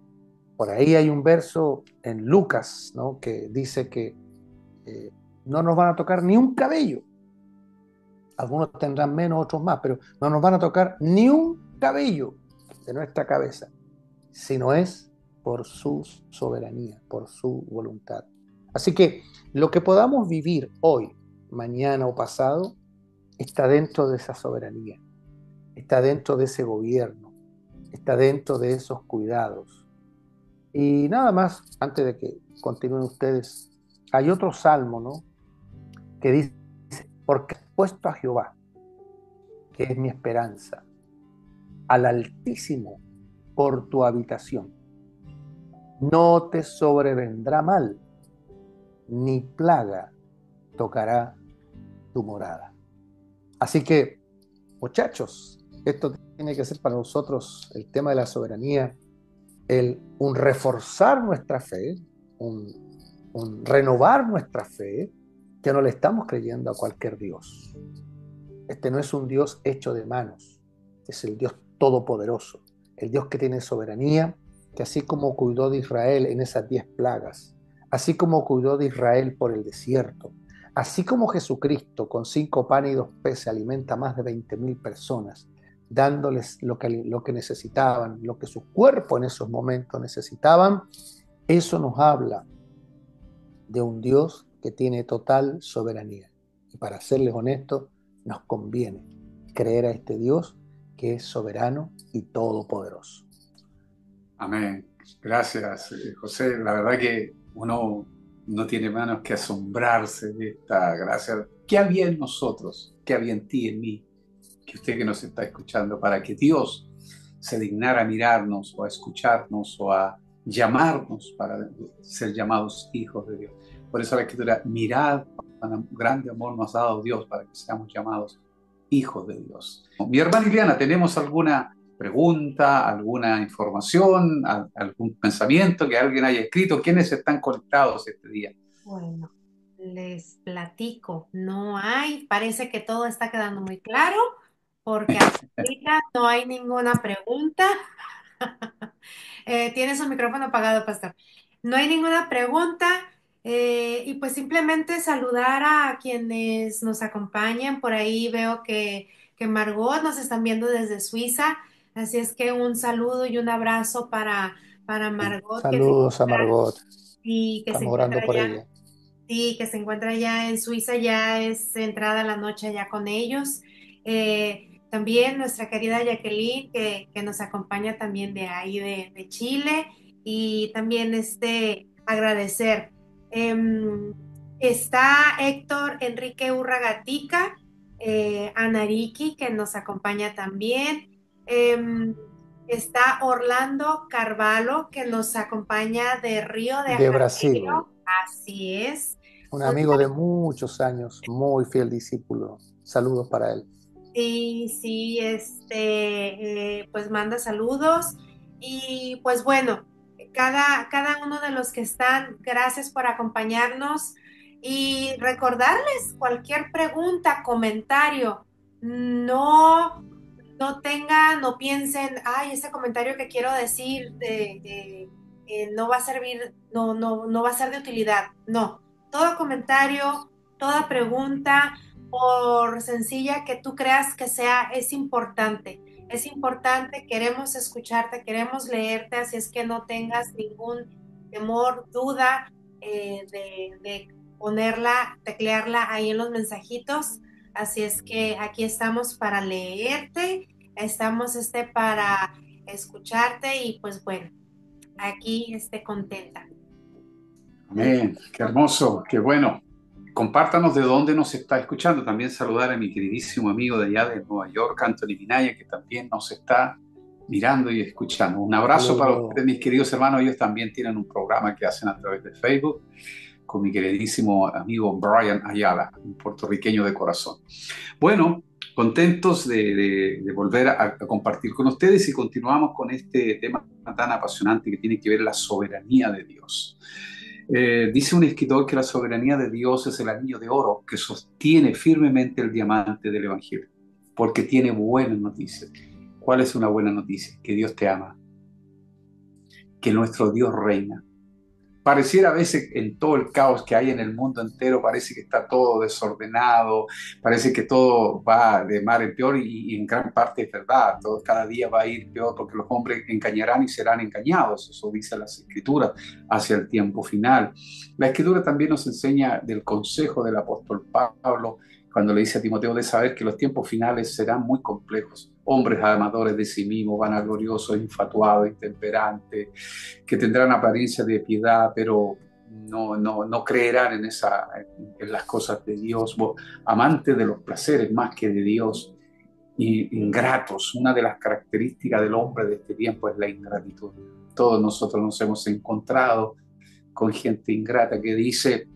Por ahí hay un verso en Lucas, ¿no?, que dice que no nos van a tocar ni un cabello. Algunos tendrán menos, otros más, pero no nos van a tocar ni un cabello de nuestra cabeza, sino es por su soberanía, por su voluntad. Así que lo que podamos vivir hoy, mañana o pasado, está dentro de esa soberanía, está dentro de ese gobierno, está dentro de esos cuidados. Y nada más, antes de que continúen ustedes, hay otro salmo, ¿no?, que dice, porque has puesto a Jehová, que es mi esperanza, al Altísimo por tu habitación. No te sobrevendrá mal, ni plaga tocará tu morada. Así que, muchachos, esto tiene que ser para nosotros el tema de la soberanía, un reforzar nuestra fe, un renovar nuestra fe, que no le estamos creyendo a cualquier Dios. Este no es un Dios hecho de manos, es el Dios todopoderoso, el Dios que tiene soberanía, que así como cuidó de Israel en esas 10 plagas, así como cuidó de Israel por el desierto, así como Jesucristo con 5 panes y 2 peces alimenta a más de 20.000 personas, dándoles lo que necesitaban, lo que su cuerpo en esos momentos necesitaban, eso nos habla de un Dios que tiene total soberanía. Y para serles honestos, nos conviene creer a este Dios que es soberano y todopoderoso. Amén. Gracias, José. La verdad que uno no tiene manos que asombrarse de esta gracia. ¿Qué había en nosotros? ¿Qué había en ti, en mí? Que usted que nos está escuchando, para que Dios se dignara a mirarnos o a escucharnos o a llamarnos para ser llamados hijos de Dios. Por eso la Escritura, mirad cuán grande amor nos ha dado Dios para que seamos llamados hijos de Dios. Mi hermana Iliana, ¿tenemos alguna pregunta, alguna información, algún pensamiento que alguien haya escrito? ¿Quiénes están conectados este día? Bueno, les platico, no hay, parece que todo está quedando muy claro, porque ahorita no hay ninguna pregunta. Tiene su micrófono apagado, pastor. No hay ninguna pregunta, y pues simplemente saludar a quienes nos acompañan. Por ahí veo que Margot nos están viendo desde Suiza, así es que un saludo y un abrazo para Margot Saludos a Margot, que se estamos encuentra orando por allá. ella. Sí, que se encuentra ya en Suiza, ya es entrada la noche ya con ellos. También nuestra querida Jacqueline, que nos acompaña también de ahí de Chile, y también agradecer. Está Héctor Enrique Urragatica, Anariki, que nos acompaña también. Em, Está Orlando Carvalho, que nos acompaña de Río de de Brasil, Janeiro. Así es. un amigo de muchos años, muy fiel discípulo. Saludos para él. Sí, sí, pues manda saludos y pues bueno, cada uno de los que están, gracias por acompañarnos y recordarles cualquier pregunta, comentario, no, no piensen, ay, ese comentario que quiero decir no va a servir, no va a ser de utilidad. No, todo comentario, toda pregunta por sencilla que tú creas que sea, es importante. Es importante, queremos escucharte, queremos leerte, así es que no tengas ningún temor, duda de ponerla, teclearla ahí en los mensajitos. Así es que aquí estamos para leerte, estamos para escucharte y pues bueno, aquí contenta. Amén, qué hermoso, qué bueno. Compártanos de dónde nos está escuchando. También saludar a mi queridísimo amigo de allá de Nueva York, Anthony Minaya, que también nos está mirando y escuchando. Un abrazo para Saludos. ustedes, mis queridos hermanos. Ellos también tienen un programa que hacen a través de Facebook con mi queridísimo amigo Brian Ayala, un puertorriqueño de corazón. Bueno, contentos de volver a compartir con ustedes y continuamos con este tema tan apasionante que tiene que ver la soberanía de Dios. Dice un escritor que la soberanía de Dios es el anillo de oro que sostiene firmemente el diamante del Evangelio, porque tiene buenas noticias. ¿Cuál es una buena noticia? Que Dios te ama, que nuestro Dios reina. Pareciera a veces en todo el caos que hay en el mundo entero, parece que está todo desordenado, parece que todo va de mal en peor y en gran parte es verdad, todo cada día va a ir peor porque los hombres engañarán y serán engañados, eso dice las Escrituras hacia el tiempo final. La Escritura también nos enseña del consejo del apóstol Pablo cuando le dice a Timoteo de saber que los tiempos finales serán muy complejos, hombres amadores de sí mismos, vanagloriosos, infatuados, intemperantes, que tendrán apariencia de piedad, pero no creerán en las cosas de Dios, amantes de los placeres más que de Dios, y ingratos. Una de las características del hombre de este tiempo es la ingratitud. Todos nosotros nos hemos encontrado con gente ingrata que dice,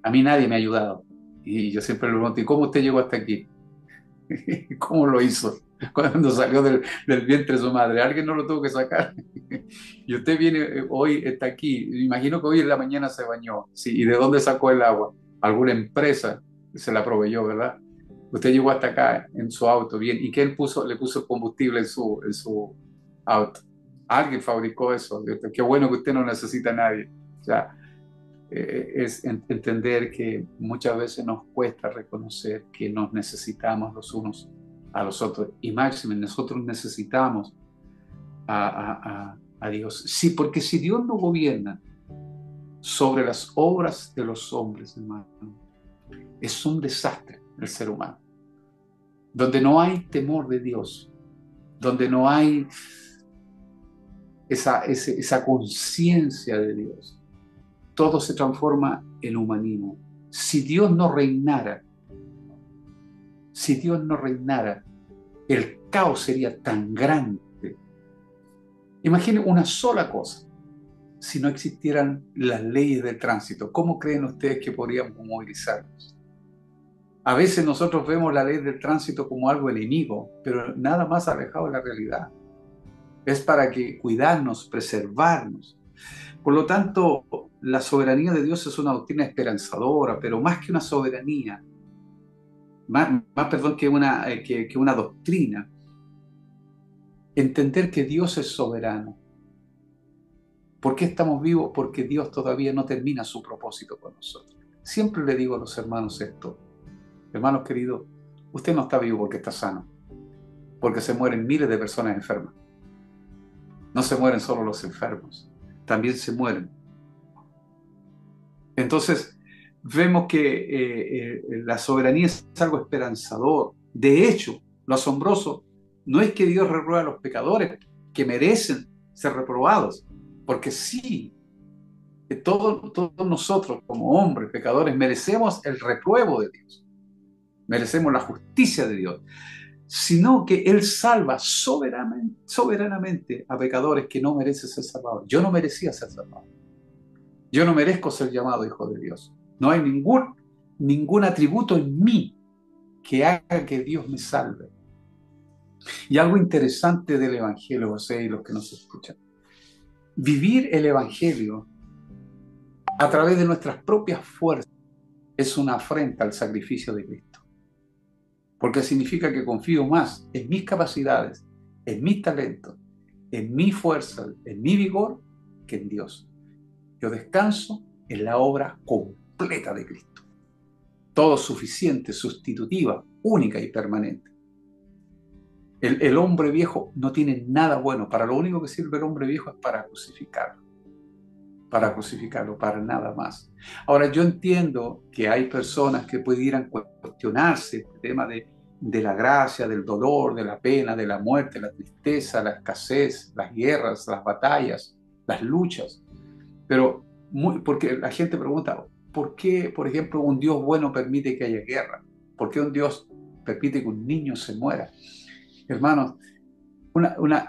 a mí nadie me ha ayudado. Y yo siempre le pregunto, ¿y cómo usted llegó hasta aquí? ¿Cómo lo hizo? Cuando salió del vientre de su madre, alguien no lo tuvo que sacar. Y usted viene hoy, está aquí. Me imagino que hoy en la mañana se bañó. Sí, ¿y de dónde sacó el agua? Alguna empresa se la proveyó, ¿verdad? Usted llegó hasta acá en su auto, bien. ¿Y qué le puso combustible en su auto? Alguien fabricó eso. Qué bueno que usted no necesita a nadie. O sea, es entender que muchas veces nos cuesta reconocer que nos necesitamos los unos a los otros. Y máximo, nosotros necesitamos a Dios. Sí, porque si Dios no gobierna sobre las obras de los hombres, hermano, es un desastre el ser humano. Donde no hay temor de Dios, donde no hay esa conciencia de Dios, todo se transforma en humanismo. Si Dios no reinara, el caos sería tan grande. Imaginen una sola cosa. Si no existieran las leyes del tránsito, ¿cómo creen ustedes que podríamos movilizarnos? A veces nosotros vemos la ley del tránsito como algo enemigo, pero nada más alejado de la realidad. Es para que cuidarnos, preservarnos. Por lo tanto, la soberanía de Dios es una doctrina esperanzadora, pero más que una soberanía, que una doctrina, entender que Dios es soberano. ¿Por qué estamos vivos? Porque Dios todavía no termina su propósito con nosotros. Siempre le digo a los hermanos esto, hermanos queridos, usted no está vivo porque está sano, porque se mueren miles de personas enfermas. No se mueren solo los enfermos, también se mueren. Entonces, vemos que la soberanía es algo esperanzador. De hecho, lo asombroso no es que Dios repruebe a los pecadores que merecen ser reprobados, porque sí, Todos nosotros como hombres pecadores merecemos el repruebo de Dios, merecemos la justicia de Dios, sino que Él salva soberanamente a pecadores que no merecen ser salvados. Yo no merecía ser salvado. Yo no merezco ser llamado hijo de Dios. No hay ningún atributo en mí que haga que Dios me salve. Y algo interesante del Evangelio, José, y los que nos escuchan. Vivir el Evangelio a través de nuestras propias fuerzas es una afrenta al sacrificio de Cristo. Porque significa que confío más en mis capacidades, en mis talentos, en mi fuerza, en mi vigor, que en Dios. Yo descanso en la obra completa de Cristo. Todo suficiente, sustitutiva, única y permanente. El hombre viejo no tiene nada bueno. Para lo único que sirve el hombre viejo es para crucificarlo. Para crucificarlo, para nada más. Ahora, yo entiendo que hay personas que pudieran cuestionarse el tema de la gracia, del dolor, de la pena, de la muerte, la tristeza, la escasez, las guerras, las batallas, las luchas. Pero porque la gente pregunta, ¿por qué, por ejemplo, un Dios bueno permite que haya guerra? ¿Por qué un Dios permite que un niño se muera? Hermanos,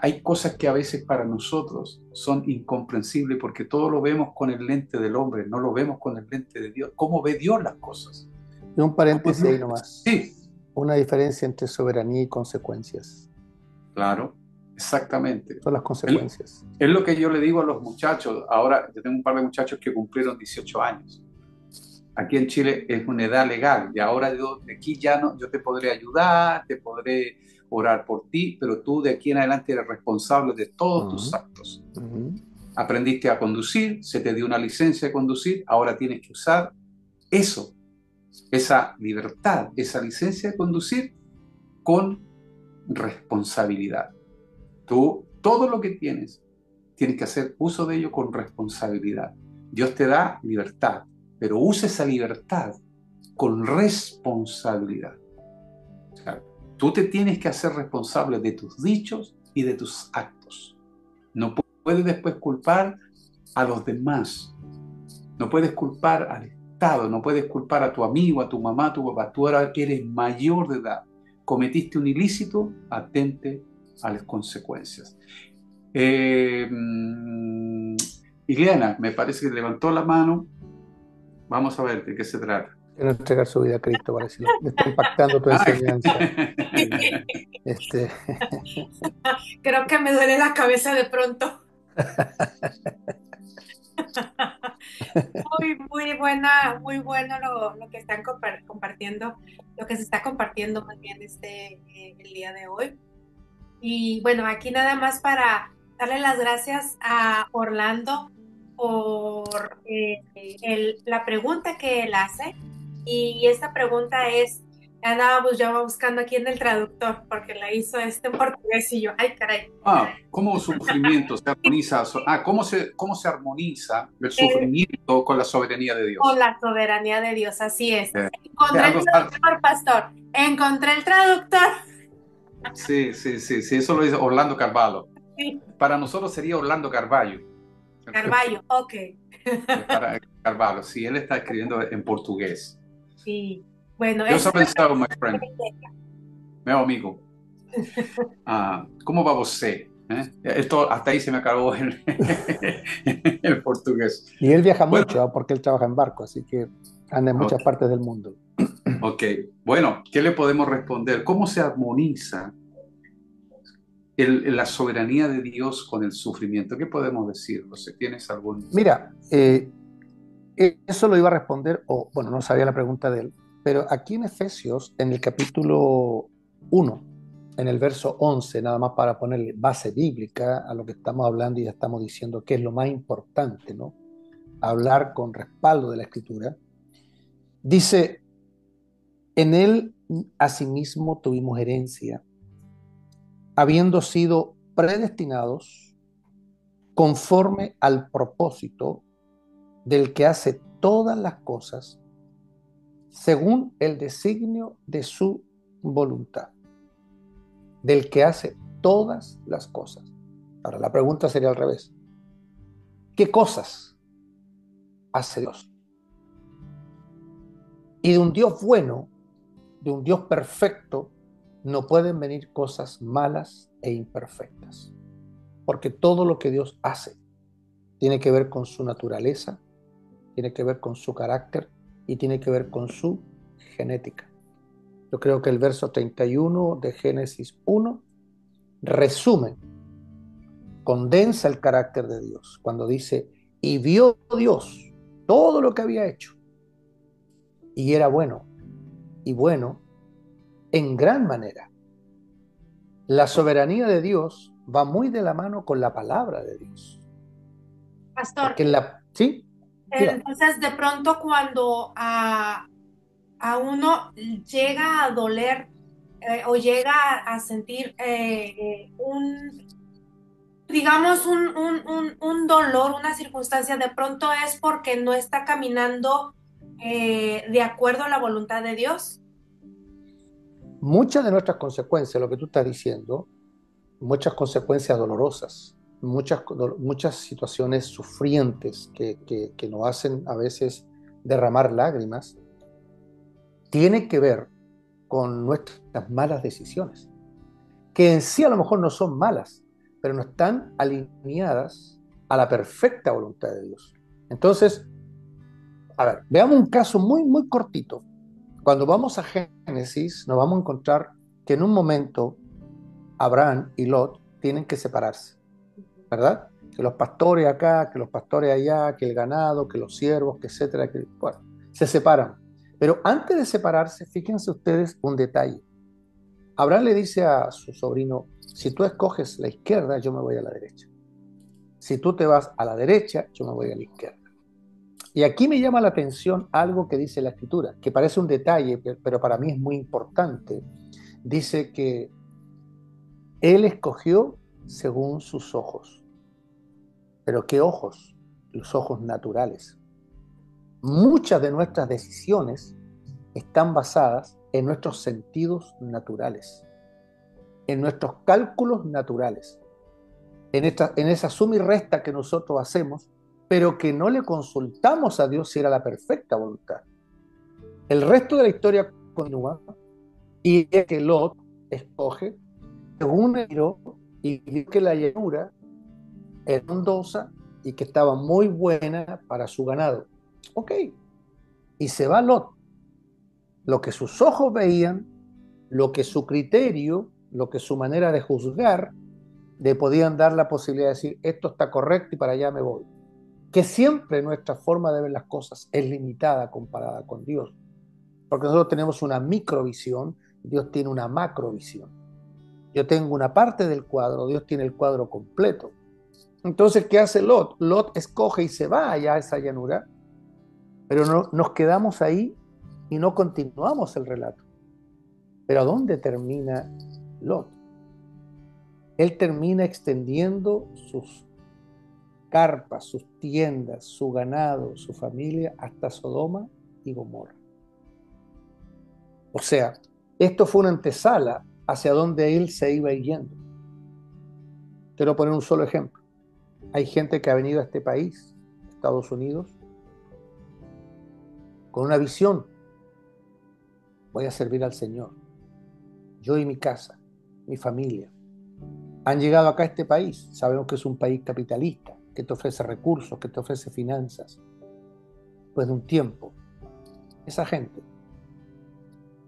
hay cosas que a veces para nosotros son incomprensibles porque todo lo vemos con el lente del hombre, no lo vemos con el lente de Dios. ¿Cómo ve Dios las cosas? Y un paréntesis ahí nomás. Sí. Una diferencia entre soberanía y consecuencias. Claro, exactamente. Son las consecuencias. Es lo que yo le digo a los muchachos. Ahora, yo tengo un par de muchachos que cumplieron 18 años. Aquí en Chile es una edad legal y ahora yo de aquí ya no, yo te podré ayudar, te podré orar por ti, pero tú de aquí en adelante eres responsable de todos tus actos. Aprendiste a conducir, se te dio una licencia de conducir, ahora tienes que usar eso, esa libertad, esa licencia de conducir con responsabilidad. Tú, todo lo que tienes que hacer uso de ello con responsabilidad. Dios te da libertad, pero usa esa libertad con responsabilidad. O sea, tú te tienes que hacer responsable de tus dichos y de tus actos. No puedes después culpar a los demás. No puedes culpar al Estado, no puedes culpar a tu amigo, a tu mamá, a tu papá. Tú ahora eres mayor de edad. Cometiste un ilícito, atente a las consecuencias. Ileana, me parece que levantó la mano. Vamos a ver de qué se trata. Quiero entregar su vida a Cristo, parece. Me está impactando tu enseñanza. Creo que me duele la cabeza de pronto. Muy bueno lo que están compartiendo, lo que se está compartiendo más bien el día de hoy. Y bueno, aquí nada más para darle las gracias a Orlando por la pregunta que él hace. Y esta pregunta es, andábamos ya buscando aquí en el traductor, porque la hizo en portugués y yo, ay caray. ¿Cómo su sufrimiento se armoniza? ¿Cómo se armoniza el sufrimiento con la soberanía de Dios? Con la soberanía de Dios, así es. Encontré el traductor, pastor. Encontré el traductor. Sí, eso lo dice Orlando Carvalho. Sí. Para nosotros sería Orlando Carvalho. Carvalho, ok. Para Carvalho, sí, él está escribiendo en portugués. Sí, bueno. Deus abençoe, my friend. Meu amigo. ¿Cómo va você? Esto, hasta ahí se me acabó el portugués. Y él viaja mucho, porque él trabaja en barco, así que anda en muchas partes del mundo. Ok, bueno, ¿qué le podemos responder? ¿Cómo se armoniza la soberanía de Dios con el sufrimiento? ¿Qué podemos decir, José? ¿Tienes algún...? Mira, eso lo iba a responder, no sabía la pregunta de él, pero aquí en Efesios, en el capítulo 1, en el verso 11, nada más para ponerle base bíblica a lo que estamos hablando y ya estamos diciendo que es lo más importante, ¿no? Hablar con respaldo de la Escritura. Dice, en él asimismo tuvimos herencia, habiendo sido predestinados conforme al propósito del que hace todas las cosas según el designio de su voluntad. Del que hace todas las cosas. Ahora, la pregunta sería al revés. ¿Qué cosas? hace Dios. Y de un Dios bueno, de un Dios perfecto, no pueden venir cosas malas e imperfectas. Porque todo lo que Dios hace tiene que ver con su naturaleza, tiene que ver con su carácter y tiene que ver con su genética. Yo creo que el verso 31 de Génesis 1 resume, condensa el carácter de Dios cuando dice, y vio Dios todo lo que había hecho y era bueno, y bueno en gran manera. La soberanía de Dios va muy de la mano con la palabra de Dios. Pastor, Porque ¿sí? Entonces de pronto cuando a uno llega a doler o llega a sentir digamos, un dolor, una circunstancia, de pronto es porque no está caminando de acuerdo a la voluntad de Dios. Muchas de nuestras consecuencias, lo que tú estás diciendo, muchas consecuencias dolorosas, muchas situaciones sufrientes que nos hacen a veces derramar lágrimas, tiene que ver con nuestras malas decisiones, que en sí a lo mejor no son malas, pero no están alineadas a la perfecta voluntad de Dios. Entonces, a ver, veamos un caso muy, muy cortito. Cuando vamos a Génesis, nos vamos a encontrar que en un momento Abraham y Lot tienen que separarse, ¿verdad? Que los pastores acá, que los pastores allá, que el ganado, que los siervos, que etcétera, que, bueno, se separan. Pero antes de separarse, fíjense ustedes un detalle. Abraham le dice a su sobrino, si tú escoges la izquierda, yo me voy a la derecha. Si tú te vas a la derecha, yo me voy a la izquierda. Y aquí me llama la atención algo que dice la Escritura, que parece un detalle, pero para mí es muy importante. Dice que él escogió según sus ojos. ¿Pero qué ojos? Los ojos naturales. Muchas de nuestras decisiones están basadas en nuestros sentidos naturales, en nuestros cálculos naturales, en esa suma y resta que nosotros hacemos, pero que no le consultamos a Dios si era la perfecta voluntad. El resto de la historia continúa y es que Lot escoge según miró y vio que la llanura era ondosa y que estaba muy buena para su ganado. Ok, y se va Lot. Lo que sus ojos veían, lo que su criterio, lo que su manera de juzgar, le podían dar la posibilidad de decir, esto está correcto y para allá me voy. Que siempre nuestra forma de ver las cosas es limitada comparada con Dios. Porque nosotros tenemos una microvisión, Dios tiene una macrovisión. Yo tengo una parte del cuadro, Dios tiene el cuadro completo. Entonces, ¿qué hace Lot? Lot escoge y se va allá a esa llanura, pero no, nos quedamos ahí y no continuamos el relato. Pero ¿a dónde termina Lot? Él termina extendiendo sus carpas, sus tiendas, su ganado, su familia, hasta Sodoma y Gomorra. O sea, esto fue una antesala hacia donde él se iba yendo. Quiero poner un solo ejemplo. Hay gente que ha venido a este país, Estados Unidos, con una visión. Voy a servir al Señor. Yo y mi casa, mi familia. Han llegado acá a este país. Sabemos que es un país capitalista, que te ofrece recursos, que te ofrece finanzas. Después de un tiempo, esa gente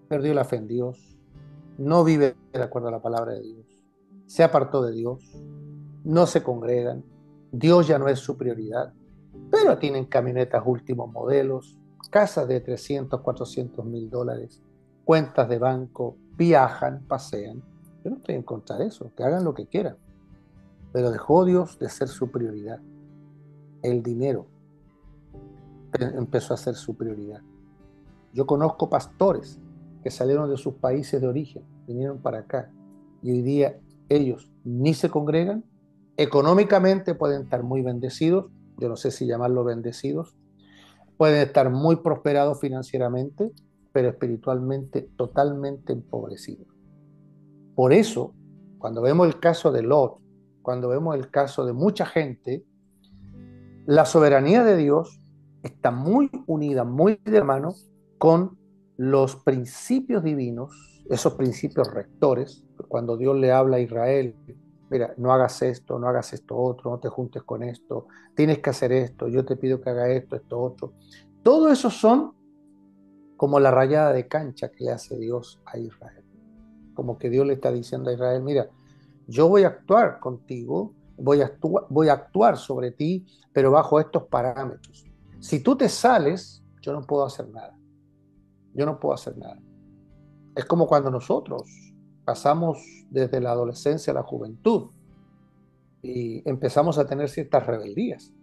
perdió la fe en Dios, no vive de acuerdo a la palabra de Dios, se apartó de Dios, no se congregan, Dios ya no es su prioridad, pero tienen camionetas últimos modelos, casas de 300, 400 mil dólares, cuentas de banco, viajan, pasean. Yo no estoy en contra de eso, que hagan lo que quieran, pero dejó Dios de ser su prioridad. El dinero empezó a ser su prioridad. Yo conozco pastores que salieron de sus países de origen, vinieron para acá, y hoy día ellos ni se congregan, económicamente pueden estar muy bendecidos, yo no sé si llamarlo bendecidos, pueden estar muy prosperados financieramente, pero espiritualmente totalmente empobrecidos. Por eso, cuando vemos el caso de Lot, cuando vemos el caso de mucha gente, la soberanía de Dios está muy unida, muy de la mano con los principios divinos, esos principios rectores. Cuando Dios le habla a Israel, mira, no hagas esto, no hagas esto otro, no te juntes con esto, tienes que hacer esto, yo te pido que haga esto, esto otro. Todo eso son como la rayada de cancha que le hace Dios a Israel. Como que Dios le está diciendo a Israel, mira, yo voy a actuar contigo, voy a actuar sobre ti, pero bajo estos parámetros. Si tú te sales, yo no puedo hacer nada. Yo no puedo hacer nada. Es como cuando nosotros pasamos desde la adolescencia a la juventud y empezamos a tener ciertas rebeldías,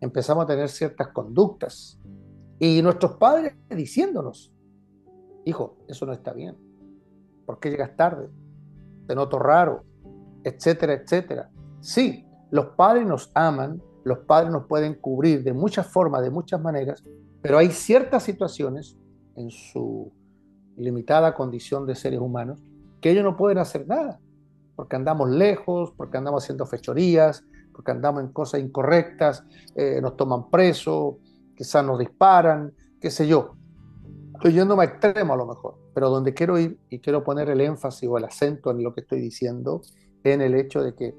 empezamos a tener ciertas conductas y nuestros padres diciéndonos, hijo, eso no está bien, ¿por qué llegas tarde? Te noto raro, etcétera, etcétera. Sí, los padres nos aman, los padres nos pueden cubrir de muchas formas, de muchas maneras, pero hay ciertas situaciones en su limitada condición de seres humanos que ellos no pueden hacer nada, porque andamos lejos, porque andamos haciendo fechorías, porque andamos en cosas incorrectas, nos toman preso, quizás nos disparan, qué sé yo. Estoy yendo a extremo a lo mejor, pero donde quiero ir y quiero poner el énfasis o el acento en lo que estoy diciendo, en el hecho de que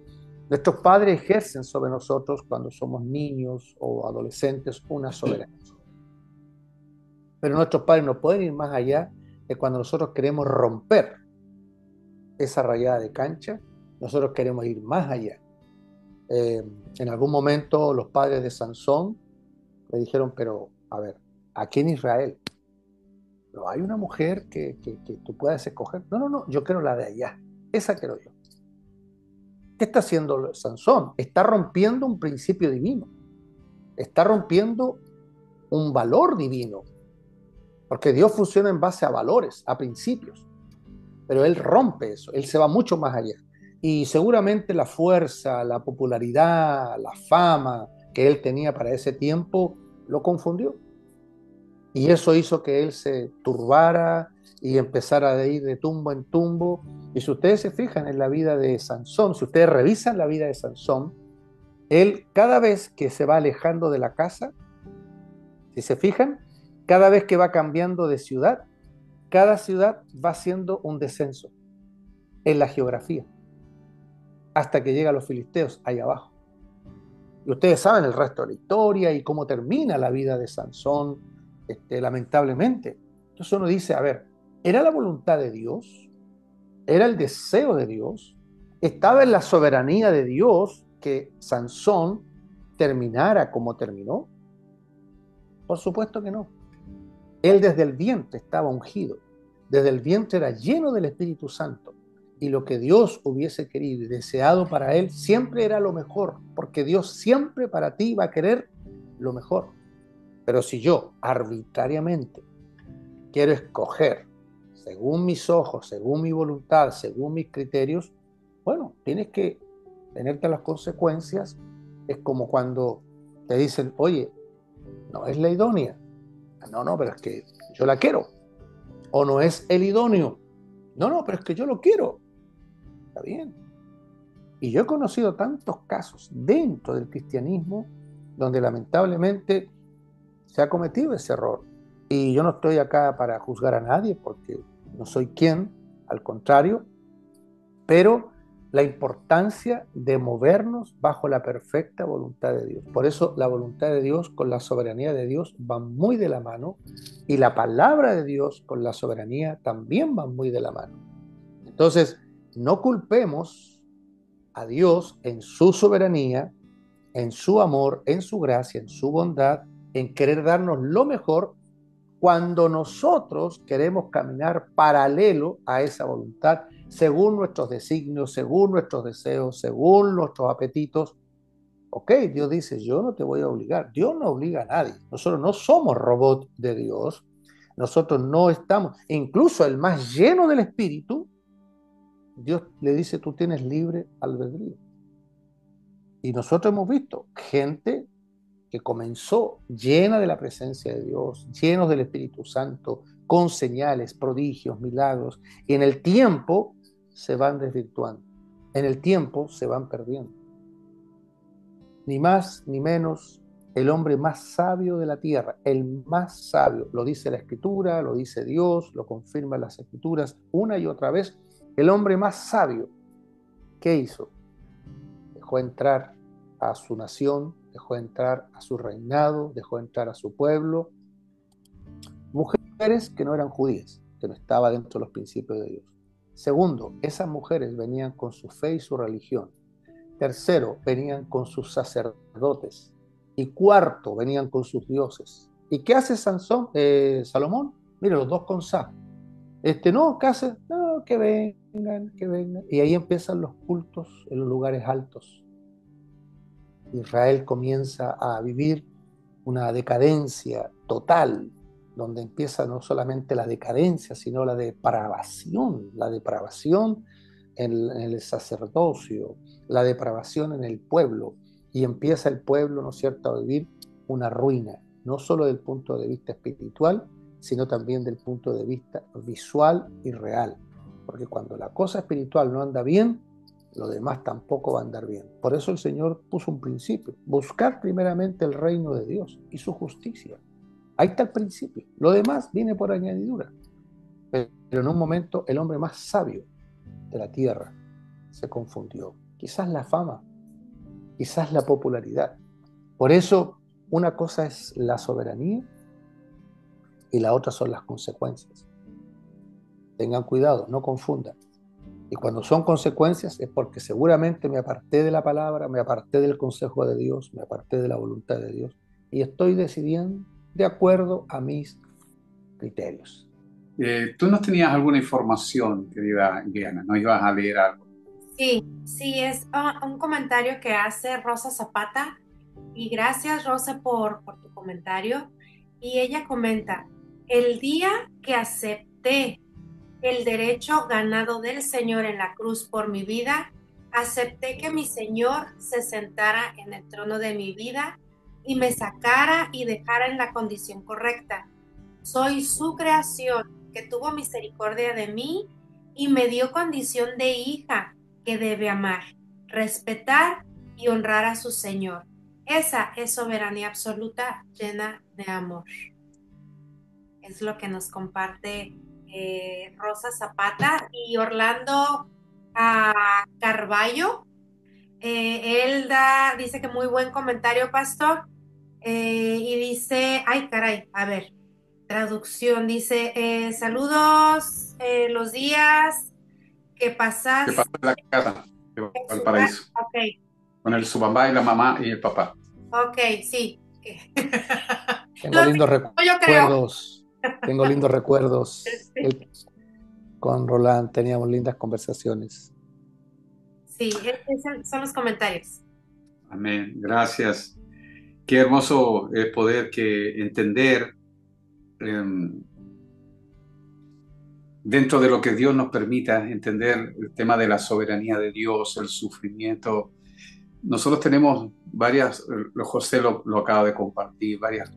nuestros padres ejercen sobre nosotros cuando somos niños o adolescentes una soberanía. Pero nuestros padres no pueden ir más allá de cuando nosotros queremos romper esa rayada de cancha, nosotros queremos ir más allá. En algún momento los padres de Sansón le dijeron, pero a ver, aquí en Israel no hay una mujer que tú puedas escoger. No, no, no, yo quiero la de allá, esa quiero yo. ¿Qué está haciendo Sansón? Está rompiendo un principio divino, está rompiendo un valor divino, porque Dios funciona en base a valores, a principios, pero Él rompe eso, Él se va mucho más allá. Y seguramente la fuerza, la popularidad, la fama que Él tenía para ese tiempo lo confundió. Y eso hizo que Él se turbara y empezara a ir de tumbo en tumbo. Y si ustedes se fijan en la vida de Sansón, si ustedes revisan la vida de Sansón, él cada vez que se va alejando de la casa, si se fijan, cada vez que va cambiando de ciudad, cada ciudad va haciendo un descenso en la geografía, hasta que llega a los filisteos, ahí abajo. Y ustedes saben el resto de la historia y cómo termina la vida de Sansón, lamentablemente. Entonces uno dice, a ver, ¿era la voluntad de Dios? ¿Era el deseo de Dios? ¿Estaba en la soberanía de Dios que Sansón terminara como terminó? Por supuesto que no. Él desde el vientre estaba ungido, desde el vientre era lleno del Espíritu Santo, y lo que Dios hubiese querido y deseado para él siempre era lo mejor, porque Dios siempre para ti va a querer lo mejor. Pero si yo arbitrariamente quiero escoger según mis ojos, según mi voluntad, según mis criterios, bueno, tienes que tenerte las consecuencias. Es como cuando te dicen, oye, no es la idónea. No, no, pero es que yo la quiero. O no es el idóneo. No, no, pero es que yo lo quiero. Está bien. Y yo he conocido tantos casos dentro del cristianismo donde lamentablemente se ha cometido ese error. Y yo no estoy acá para juzgar a nadie porque no soy quien, al contrario, pero la importancia de movernos bajo la perfecta voluntad de Dios. Por eso la voluntad de Dios con la soberanía de Dios van muy de la mano, y la palabra de Dios con la soberanía también van muy de la mano. Entonces, no culpemos a Dios en su soberanía, en su amor, en su gracia, en su bondad, en querer darnos lo mejor, cuando nosotros queremos caminar paralelo a esa voluntad, según nuestros designios, según nuestros deseos, según nuestros apetitos. Ok, Dios dice, yo no te voy a obligar. Dios no obliga a nadie. Nosotros no somos robots de Dios. Nosotros no estamos, incluso el más lleno del Espíritu, Dios le dice, tú tienes libre albedrío. Y nosotros hemos visto gente que comenzó llena de la presencia de Dios, llenos del Espíritu Santo, con señales, prodigios, milagros, y en el tiempo se van desvirtuando, en el tiempo se van perdiendo. Ni más ni menos el hombre más sabio de la tierra, el más sabio. Lo dice la Escritura, lo dice Dios, lo confirman las Escrituras una y otra vez. El hombre más sabio, ¿qué hizo? Dejó entrar a su nación, dejó entrar a su reinado, dejó entrar a su pueblo, mujeres que no eran judías, que no estaban dentro de los principios de Dios. Segundo, esas mujeres venían con su fe y su religión. Tercero, venían con sus sacerdotes. Y cuarto, venían con sus dioses. ¿Y qué hace Salomón? Mira, los dos con Sa. No, ¿qué hace? No, que vengan, que vengan. Y ahí empiezan los cultos en los lugares altos. Israel comienza a vivir una decadencia total, donde empieza no solamente la decadencia, sino la depravación en el sacerdocio, la depravación en el pueblo, y empieza el pueblo, ¿no es cierto?, a vivir una ruina, no solo desde el punto de vista espiritual, sino también del punto de vista visual y real, porque cuando la cosa espiritual no anda bien, lo demás tampoco va a andar bien. Por eso el Señor puso un principio: buscar primeramente el reino de Dios y su justicia. Ahí está el principio. Lo demás viene por añadidura. Pero en un momento el hombre más sabio de la tierra se confundió. Quizás la fama, quizás la popularidad. Por eso una cosa es la soberanía y la otra son las consecuencias. Tengan cuidado, no confundan. Y cuando son consecuencias es porque seguramente me aparté de la palabra, me aparté del consejo de Dios, me aparté de la voluntad de Dios y estoy decidiendo de acuerdo a mis criterios. Tú nos tenías alguna información, querida Diana, ¿no ibas a leer algo? Sí, es un comentario que hace Rosa Zapata, y gracias, Rosa, por tu comentario. Y ella comenta: el día que acepté el derecho ganado del Señor en la cruz por mi vida, acepté que mi Señor se sentara en el trono de mi vida y me sacara y dejara en la condición correcta. Soy su creación, que tuvo misericordia de mí y me dio condición de hija que debe amar, respetar y honrar a su Señor. Esa es soberanía absoluta llena de amor. Es lo que nos comparte Rosa Zapata. Y Orlando Carballo, él dice que muy buen comentario, pastor, y dice, ay caray, a ver, traducción, dice, saludos, los días que pasas Que pasó en la casa de en su Valparaíso, ok, con su papá y la mamá y el papá. ok, sí. Tengo lindos Yo creo. recuerdos. Tengo lindos recuerdos. Con Roland teníamos lindas conversaciones. Sí, esos son los comentarios. Amén. Gracias. Qué hermoso es poder entender dentro de lo que Dios nos permita entender el tema de la soberanía de Dios, el sufrimiento. Nosotros tenemos varias, José lo acaba de compartir, varias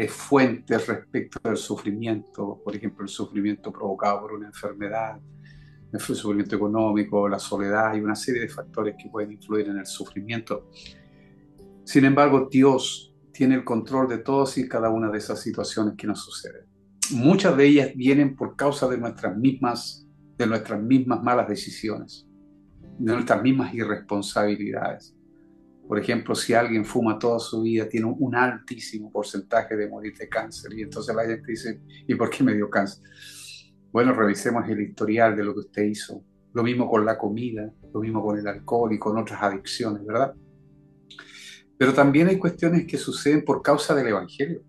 fuentes respecto del sufrimiento. Por ejemplo, el sufrimiento provocado por una enfermedad, el sufrimiento económico, la soledad y una serie de factores que pueden influir en el sufrimiento. Sin embargo, Dios tiene el control de todas y cada una de esas situaciones que nos suceden. Muchas de ellas vienen por causa de nuestras mismas malas decisiones, de nuestras mismas irresponsabilidades. Por ejemplo, si alguien fuma toda su vida, tiene un altísimo porcentaje de morir de cáncer. Y entonces la gente dice, ¿y por qué me dio cáncer? Bueno, revisemos el historial de lo que usted hizo. Lo mismo con la comida, lo mismo con el alcohol y con otras adicciones, ¿verdad? Pero también hay cuestiones que suceden por causa del Evangelio.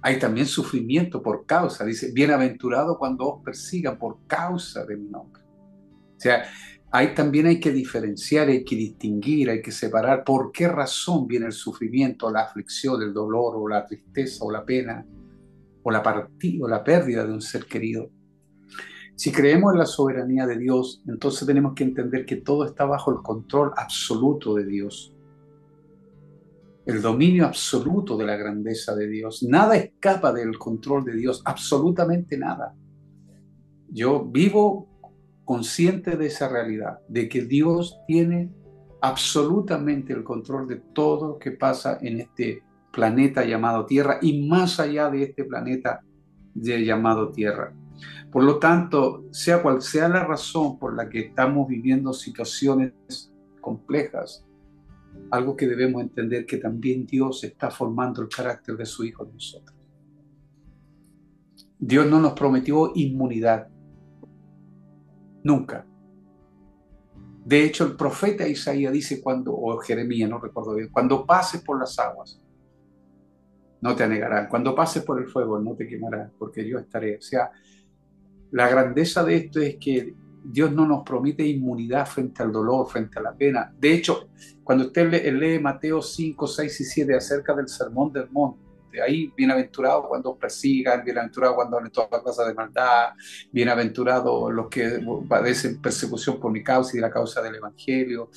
Hay también sufrimiento por causa. Dice, bienaventurado cuando os persigan por causa de mi nombre. O sea, también hay que diferenciar, hay que distinguir, hay que separar por qué razón viene el sufrimiento, la aflicción, el dolor, o la tristeza, o la pena, o la partida, o la pérdida de un ser querido. Si creemos en la soberanía de Dios, entonces tenemos que entender que todo está bajo el control absoluto de Dios. El dominio absoluto de la grandeza de Dios. Nada escapa del control de Dios, absolutamente nada. Yo vivo consciente de esa realidad, de que Dios tiene absolutamente el control de todo lo que pasa en este planeta llamado Tierra y más allá de este planeta llamado Tierra. Por lo tanto, sea cual sea la razón por la que estamos viviendo situaciones complejas, algo que debemos entender que también Dios está formando el carácter de su Hijo en nosotros. Dios no nos prometió inmunidad, nunca. De hecho, el profeta Isaías dice o Jeremías, no recuerdo bien, cuando pases por las aguas, no te anegarán. Cuando pases por el fuego, no te quemarás, porque yo estaré. O sea, la grandeza de esto es que Dios no nos promete inmunidad frente al dolor, frente a la pena. De hecho, cuando usted lee Mateo 5, 6 y 7 acerca del sermón del monte, ahí, bienaventurado cuando os persigan, bienaventurado cuando hablen toda clase de maldad, bienaventurados los que padecen persecución por mi causa y la causa del Evangelio.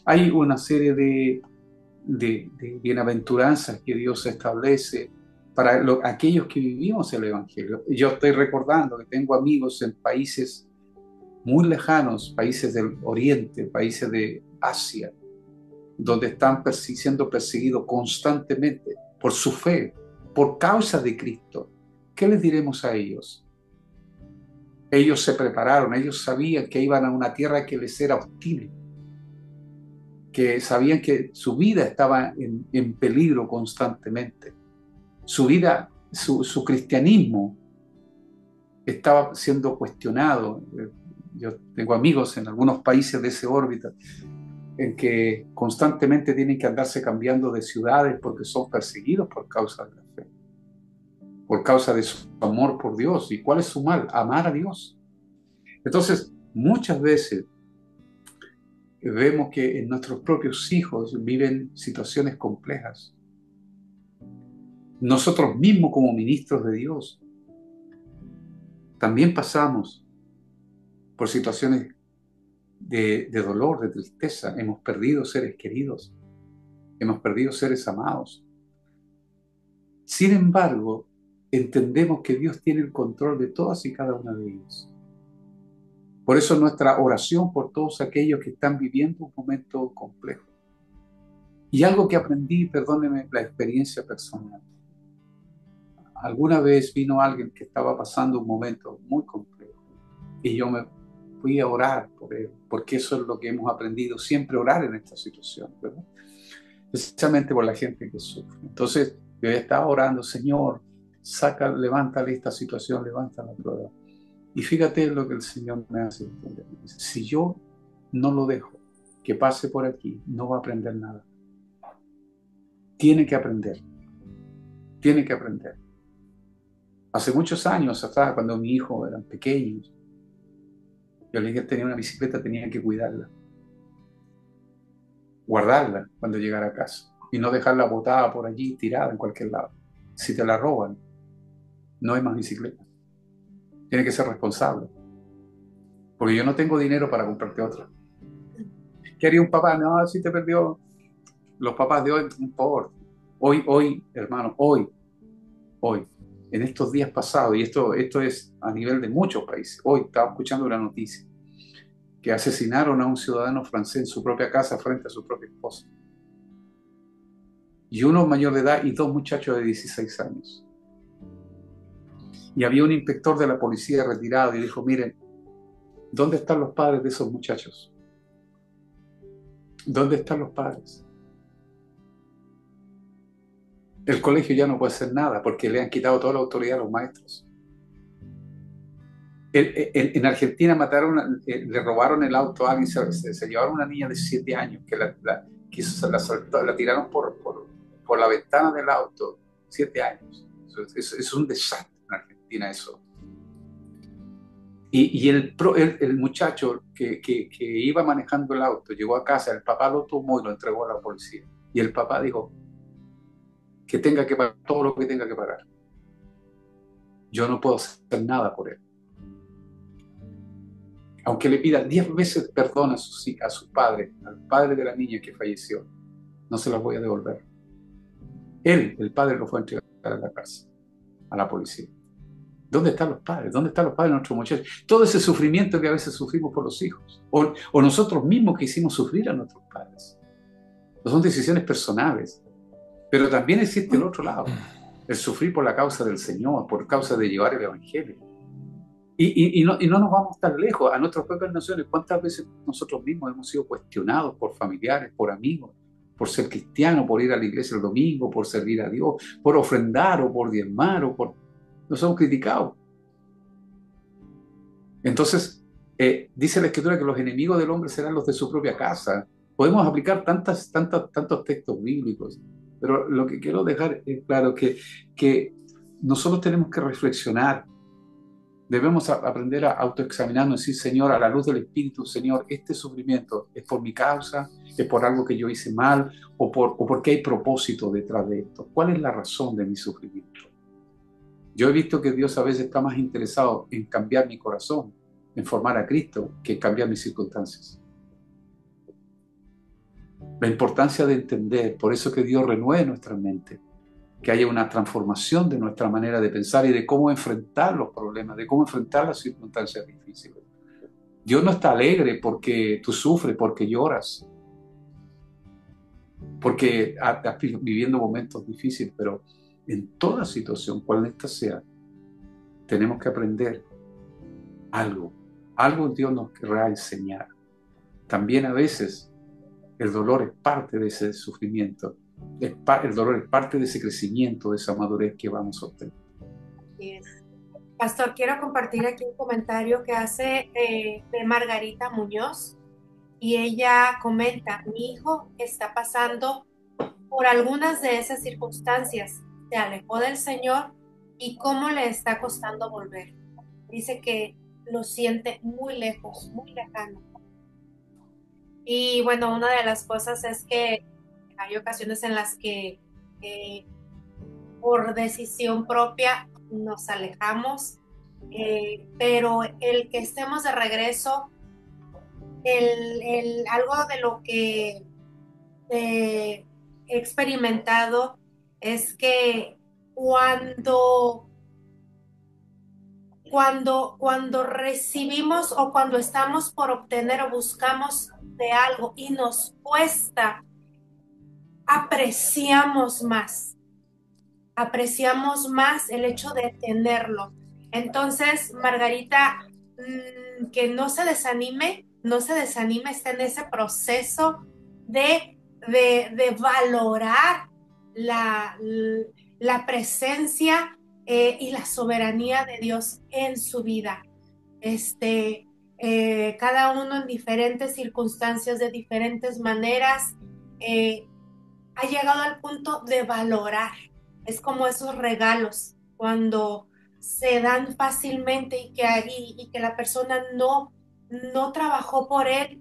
Hay una serie de bienaventuranzas que Dios establece para aquellos que vivimos el Evangelio. Yo estoy recordando que tengo amigos en países muy lejanos, países del Oriente, países de Asia, donde están siendo perseguidos constantemente por su fe, por causa de Cristo. ¿Qué les diremos a ellos? Ellos se prepararon, ellos sabían que iban a una tierra que les era hostil, que sabían que su vida estaba en peligro constantemente. Su vida, su cristianismo estaba siendo cuestionado. Yo tengo amigos en algunos países de ese órbita en que constantemente tienen que andarse cambiando de ciudades porque son perseguidos por causa de la fe, por causa de su amor por Dios. ¿Y cuál es su mal? Amar a Dios. Entonces, muchas veces vemos que en nuestros propios hijos viven situaciones complejas. Nosotros mismos como ministros de Dios también pasamos por situaciones de dolor, de tristeza. Hemos perdido seres queridos, hemos perdido seres amados. Sin embargo, entendemos que Dios tiene el control de todas y cada una de ellas. Por eso nuestra oración por todos aquellos que están viviendo un momento complejo. Y algo que aprendí, perdóneme la experiencia personal. Alguna vez vino alguien que estaba pasando un momento muy complejo y yo me fui a orar por él, porque eso es lo que hemos aprendido, siempre orar en esta situación, ¿verdad? Especialmente por la gente que sufre. Entonces yo estaba orando, Señor, levántale esta situación, levanta la prueba. Y fíjate lo que el Señor me hace entender. Si yo no lo dejo que pase por aquí, no va a aprender nada. Tiene que aprender. Tiene que aprender. Hace muchos años atrás, cuando mi hijo eran pequeños, yo le dije que tenía una bicicleta, tenía que cuidarla, guardarla cuando llegara a casa y no dejarla botada por allí, tirada en cualquier lado. Si te la roban, no hay más bicicleta. Tienes que ser responsable, porque yo no tengo dinero para comprarte otra. ¿Qué haría un papá? No, si te perdió. Los papás de hoy, no importa. Hoy, hermano, hoy, en estos días pasados, y esto es a nivel de muchos países, hoy estaba escuchando una noticia, que asesinaron a un ciudadano francés en su propia casa frente a su propia esposa. Y uno mayor de edad y dos muchachos de 16 años. Y había un inspector de la policía retirado y dijo, miren, ¿dónde están los padres de esos muchachos? ¿Dónde están los padres? El colegio ya no puede hacer nada porque le han quitado toda la autoridad a los maestros. En Argentina le robaron el auto a alguien, se llevaron una niña de 7 años que la tiraron por la ventana del auto, 7 años. Es un desastre en Argentina eso. Y el muchacho que iba manejando el auto llegó a casa, el papá lo tomó y lo entregó a la policía. Y el papá dijo que tenga que pagar todo lo que tenga que pagar. Yo no puedo hacer nada por él. Aunque le pida 10 veces perdón a su padre, al padre de la niña que falleció, no se las voy a devolver. Él, el padre, lo fue a entregar a la cárcel, a la policía. ¿Dónde están los padres? ¿Dónde están los padres de nuestros muchachos? Todo ese sufrimiento que a veces sufrimos por los hijos, o nosotros mismos que hicimos sufrir a nuestros padres. No son decisiones personales, pero también existe el otro lado, el sufrir por la causa del Señor, por causa de llevar el Evangelio. Y no nos vamos tan lejos, a nuestras propias naciones. ¿Cuántas veces nosotros mismos hemos sido cuestionados por familiares, por amigos, por ser cristianos, por ir a la iglesia el domingo, por servir a Dios, por ofrendar o por diezmar, nos somos criticados? Entonces, dice la Escritura que los enemigos del hombre serán los de su propia casa. Podemos aplicar tantos textos bíblicos, pero lo que quiero dejar es claro que nosotros tenemos que reflexionar. Debemos aprender a autoexaminarnos y decir, Señor, a la luz del Espíritu, Señor, este sufrimiento es por mi causa, es por algo que yo hice mal, o porque hay propósito detrás de esto. ¿Cuál es la razón de mi sufrimiento? Yo he visto que Dios a veces está más interesado en cambiar mi corazón, en formar a Cristo, que en cambiar mis circunstancias. La importancia de entender, por eso que Dios renueve nuestra mente, que haya una transformación de nuestra manera de pensar y de cómo enfrentar los problemas, de cómo enfrentar las circunstancias difíciles. Dios no está alegre porque tú sufres, porque lloras, porque estás viviendo momentos difíciles, pero en toda situación, cual esta sea, tenemos que aprender algo. Algo Dios nos querrá enseñar. También a veces el dolor es parte de ese sufrimiento. El dolor es parte de ese crecimiento, de esa madurez que vamos a obtener. Yes. Pastor, quiero compartir aquí un comentario que hace de Margarita Muñoz, y ella comenta: mi hijo está pasando por algunas de esas circunstancias, se alejó del Señor y cómo le está costando volver. Dice que lo siente muy lejos, muy lejano. Y bueno, una de las cosas es que hay ocasiones en las que por decisión propia nos alejamos, pero el que estemos de regreso, algo de lo que he experimentado es que cuando recibimos o cuando estamos por obtener o buscamos de algo y nos cuesta, apreciamos más el hecho de tenerlo. Entonces, Margarita, que no se desanime, está en ese proceso de valorar la presencia y la soberanía de Dios en su vida. Cada uno en diferentes circunstancias, de diferentes maneras, ha llegado al punto de valorar. Es como esos regalos cuando se dan fácilmente y que la persona no trabajó por él,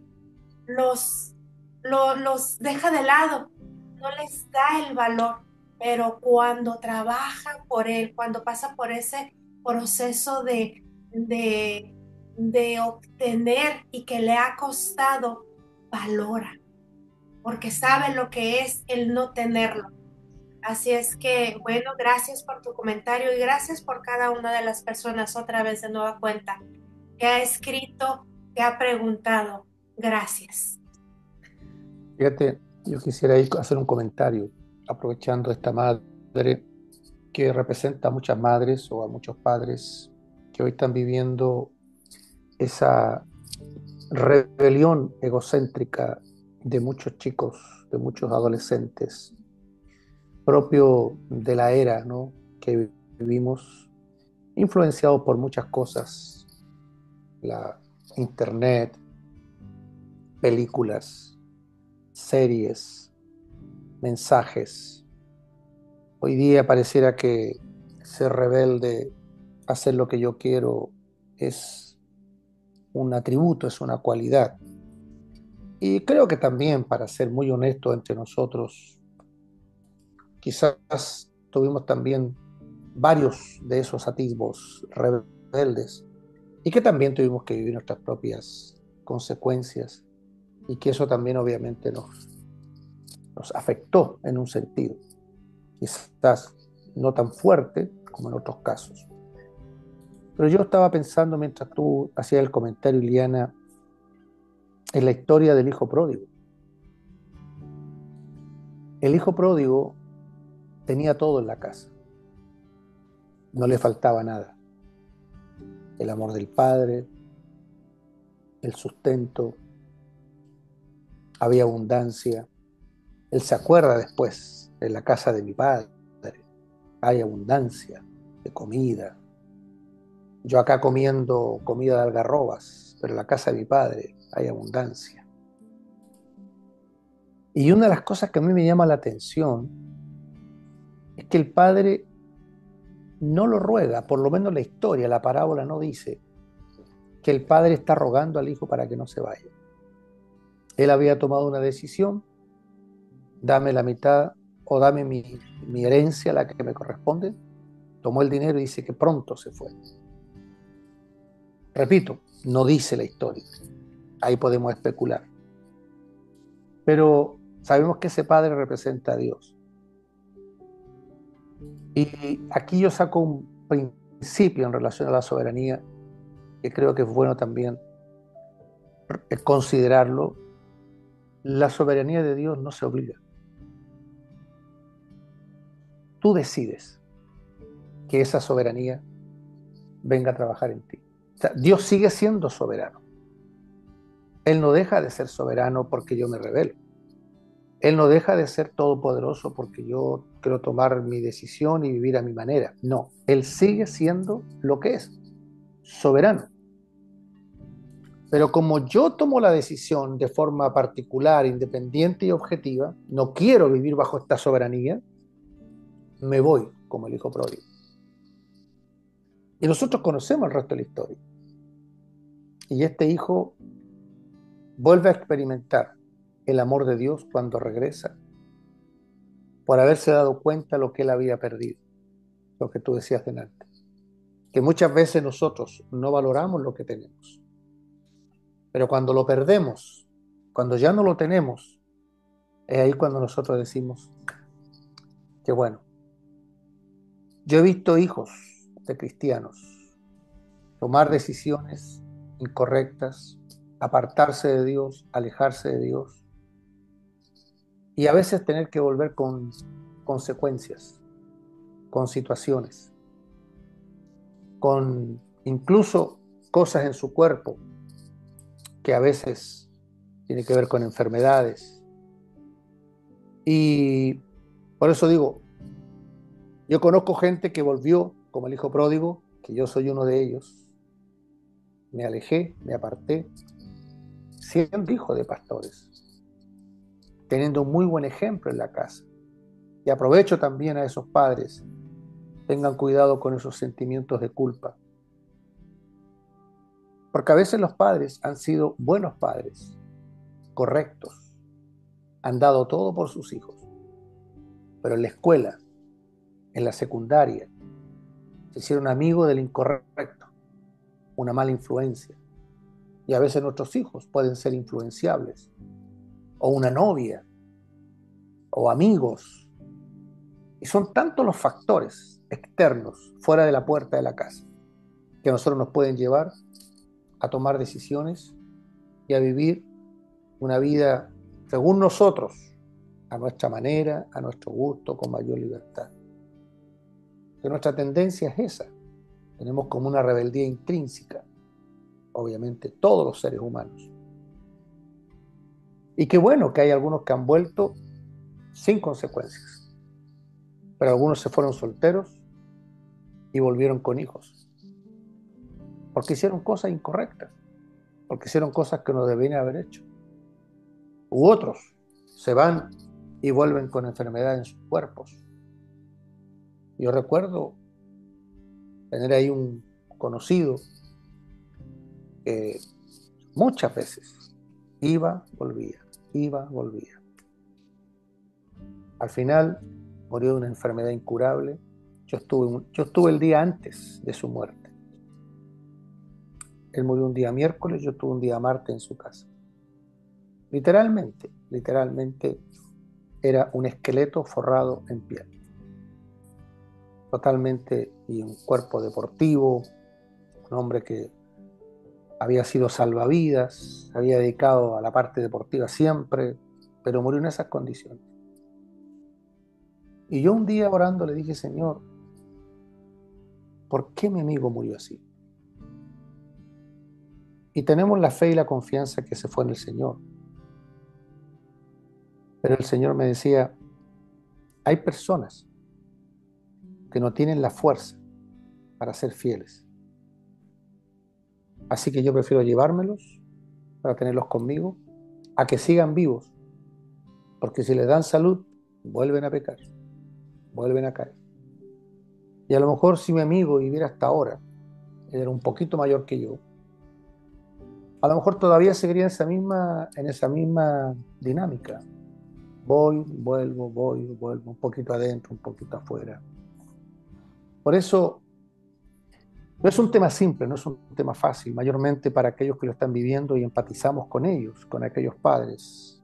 los deja de lado, no les da el valor. Pero cuando trabaja por él, cuando pasa por ese proceso de obtener y que le ha costado, valora, porque sabe lo que es el no tenerlo. Así es que, bueno, gracias por tu comentario y gracias por cada una de las personas, otra vez de nueva cuenta, que ha escrito, que ha preguntado. Gracias. Fíjate, yo quisiera ahí hacer un comentario, aprovechando esta madre que representa a muchas madres o a muchos padres que hoy están viviendo esa rebelión egocéntrica de muchos chicos, de muchos adolescentes, propio de la era, ¿no?, que vivimos, influenciado por muchas cosas, la internet, películas, series, mensajes. Hoy día pareciera que ser rebelde, hacer lo que yo quiero, es un atributo, es una cualidad. Y creo que también, para ser muy honesto entre nosotros, quizás tuvimos también varios de esos atisbos rebeldes y que también tuvimos que vivir nuestras propias consecuencias y que eso también obviamente nos afectó en un sentido, quizás no tan fuerte como en otros casos. Pero yo estaba pensando mientras tú hacías el comentario, Iliana, en la historia del hijo pródigo. El hijo pródigo tenía todo en la casa. No le faltaba nada. El amor del padre, el sustento, había abundancia. Él se acuerda después, en la casa de mi padre, hay abundancia de comida. Yo acá comiendo comida de algarrobas, pero en la casa de mi padre hay abundancia. Y una de las cosas que a mí me llama la atención es que el padre no lo ruega, por lo menos la historia, la parábola no dice que el padre está rogando al hijo para que no se vaya. Él había tomado una decisión: dame la mitad o dame mi herencia, la que me corresponde. Tomó el dinero y dice que pronto se fue. Repito, no dice la historia. Ahí podemos especular. Pero sabemos que ese padre representa a Dios. Y aquí yo saco un principio en relación a la soberanía que creo que es bueno también considerarlo. La soberanía de Dios no se obliga. Tú decides que esa soberanía venga a trabajar en ti. O sea, Dios sigue siendo soberano. Él no deja de ser soberano porque yo me rebelo. Él no deja de ser todopoderoso porque yo quiero tomar mi decisión y vivir a mi manera. No, Él sigue siendo lo que es, soberano. Pero como yo tomo la decisión de forma particular, independiente y objetiva, no quiero vivir bajo esta soberanía, me voy como el hijo pródigo. Y nosotros conocemos el resto de la historia. Y este hijo vuelve a experimentar el amor de Dios cuando regresa, por haberse dado cuenta de lo que él había perdido, lo que tú decías delante. Que muchas veces nosotros no valoramos lo que tenemos. Pero cuando lo perdemos, cuando ya no lo tenemos, es ahí cuando nosotros decimos que bueno. Yo he visto hijos de cristianos tomar decisiones incorrectas, apartarse de Dios, alejarse de Dios, y a veces tener que volver con consecuencias, con situaciones, con incluso cosas en su cuerpo que a veces tiene que ver con enfermedades. Y por eso digo, yo conozco gente que volvió como el hijo pródigo, que yo soy uno de ellos. Me alejé, me aparté, siendo hijo de pastores, teniendo un muy buen ejemplo en la casa. Y aprovecho también a esos padres, tengan cuidado con esos sentimientos de culpa. Porque a veces los padres han sido buenos padres, correctos, han dado todo por sus hijos. Pero en la escuela, en la secundaria, se hicieron amigos del incorrecto, una mala influencia. Y a veces nuestros hijos pueden ser influenciables, o una novia, o amigos. Y son tantos los factores externos, fuera de la puerta de la casa, que a nosotros nos pueden llevar a tomar decisiones y a vivir una vida según nosotros, a nuestra manera, a nuestro gusto, con mayor libertad. Que nuestra tendencia es esa. Tenemos como una rebeldía intrínseca, obviamente todos los seres humanos. Y qué bueno que hay algunos que han vuelto sin consecuencias, pero algunos se fueron solteros y volvieron con hijos, porque hicieron cosas incorrectas, porque hicieron cosas que no debían haber hecho. U otros se van y vuelven con enfermedad en sus cuerpos. Yo recuerdo tener ahí un conocido que muchas veces iba, volvía. Al final murió de una enfermedad incurable. Yo estuve el día antes de su muerte. Él murió un día miércoles, yo estuve un día martes en su casa. Literalmente era un esqueleto forrado en piel. Totalmente, y un cuerpo deportivo, un hombre que había sido salvavidas, se había dedicado a la parte deportiva siempre, pero murió en esas condiciones. Y yo un día orando le dije, Señor, ¿por qué mi amigo murió así? Y tenemos la fe y la confianza que se fue en el Señor. Pero el Señor me decía, hay personas que no tienen la fuerza para ser fieles. Así que yo prefiero llevármelos para tenerlos conmigo, a que sigan vivos, porque si les dan salud, vuelven a pecar, vuelven a caer. Y a lo mejor si mi amigo viviera hasta ahora, él era un poquito mayor que yo, a lo mejor todavía seguiría en esa misma dinámica. Voy, vuelvo, un poquito adentro, un poquito afuera. Por eso, no es un tema simple, no es un tema fácil, mayormente para aquellos que lo están viviendo y empatizamos con ellos, con aquellos padres.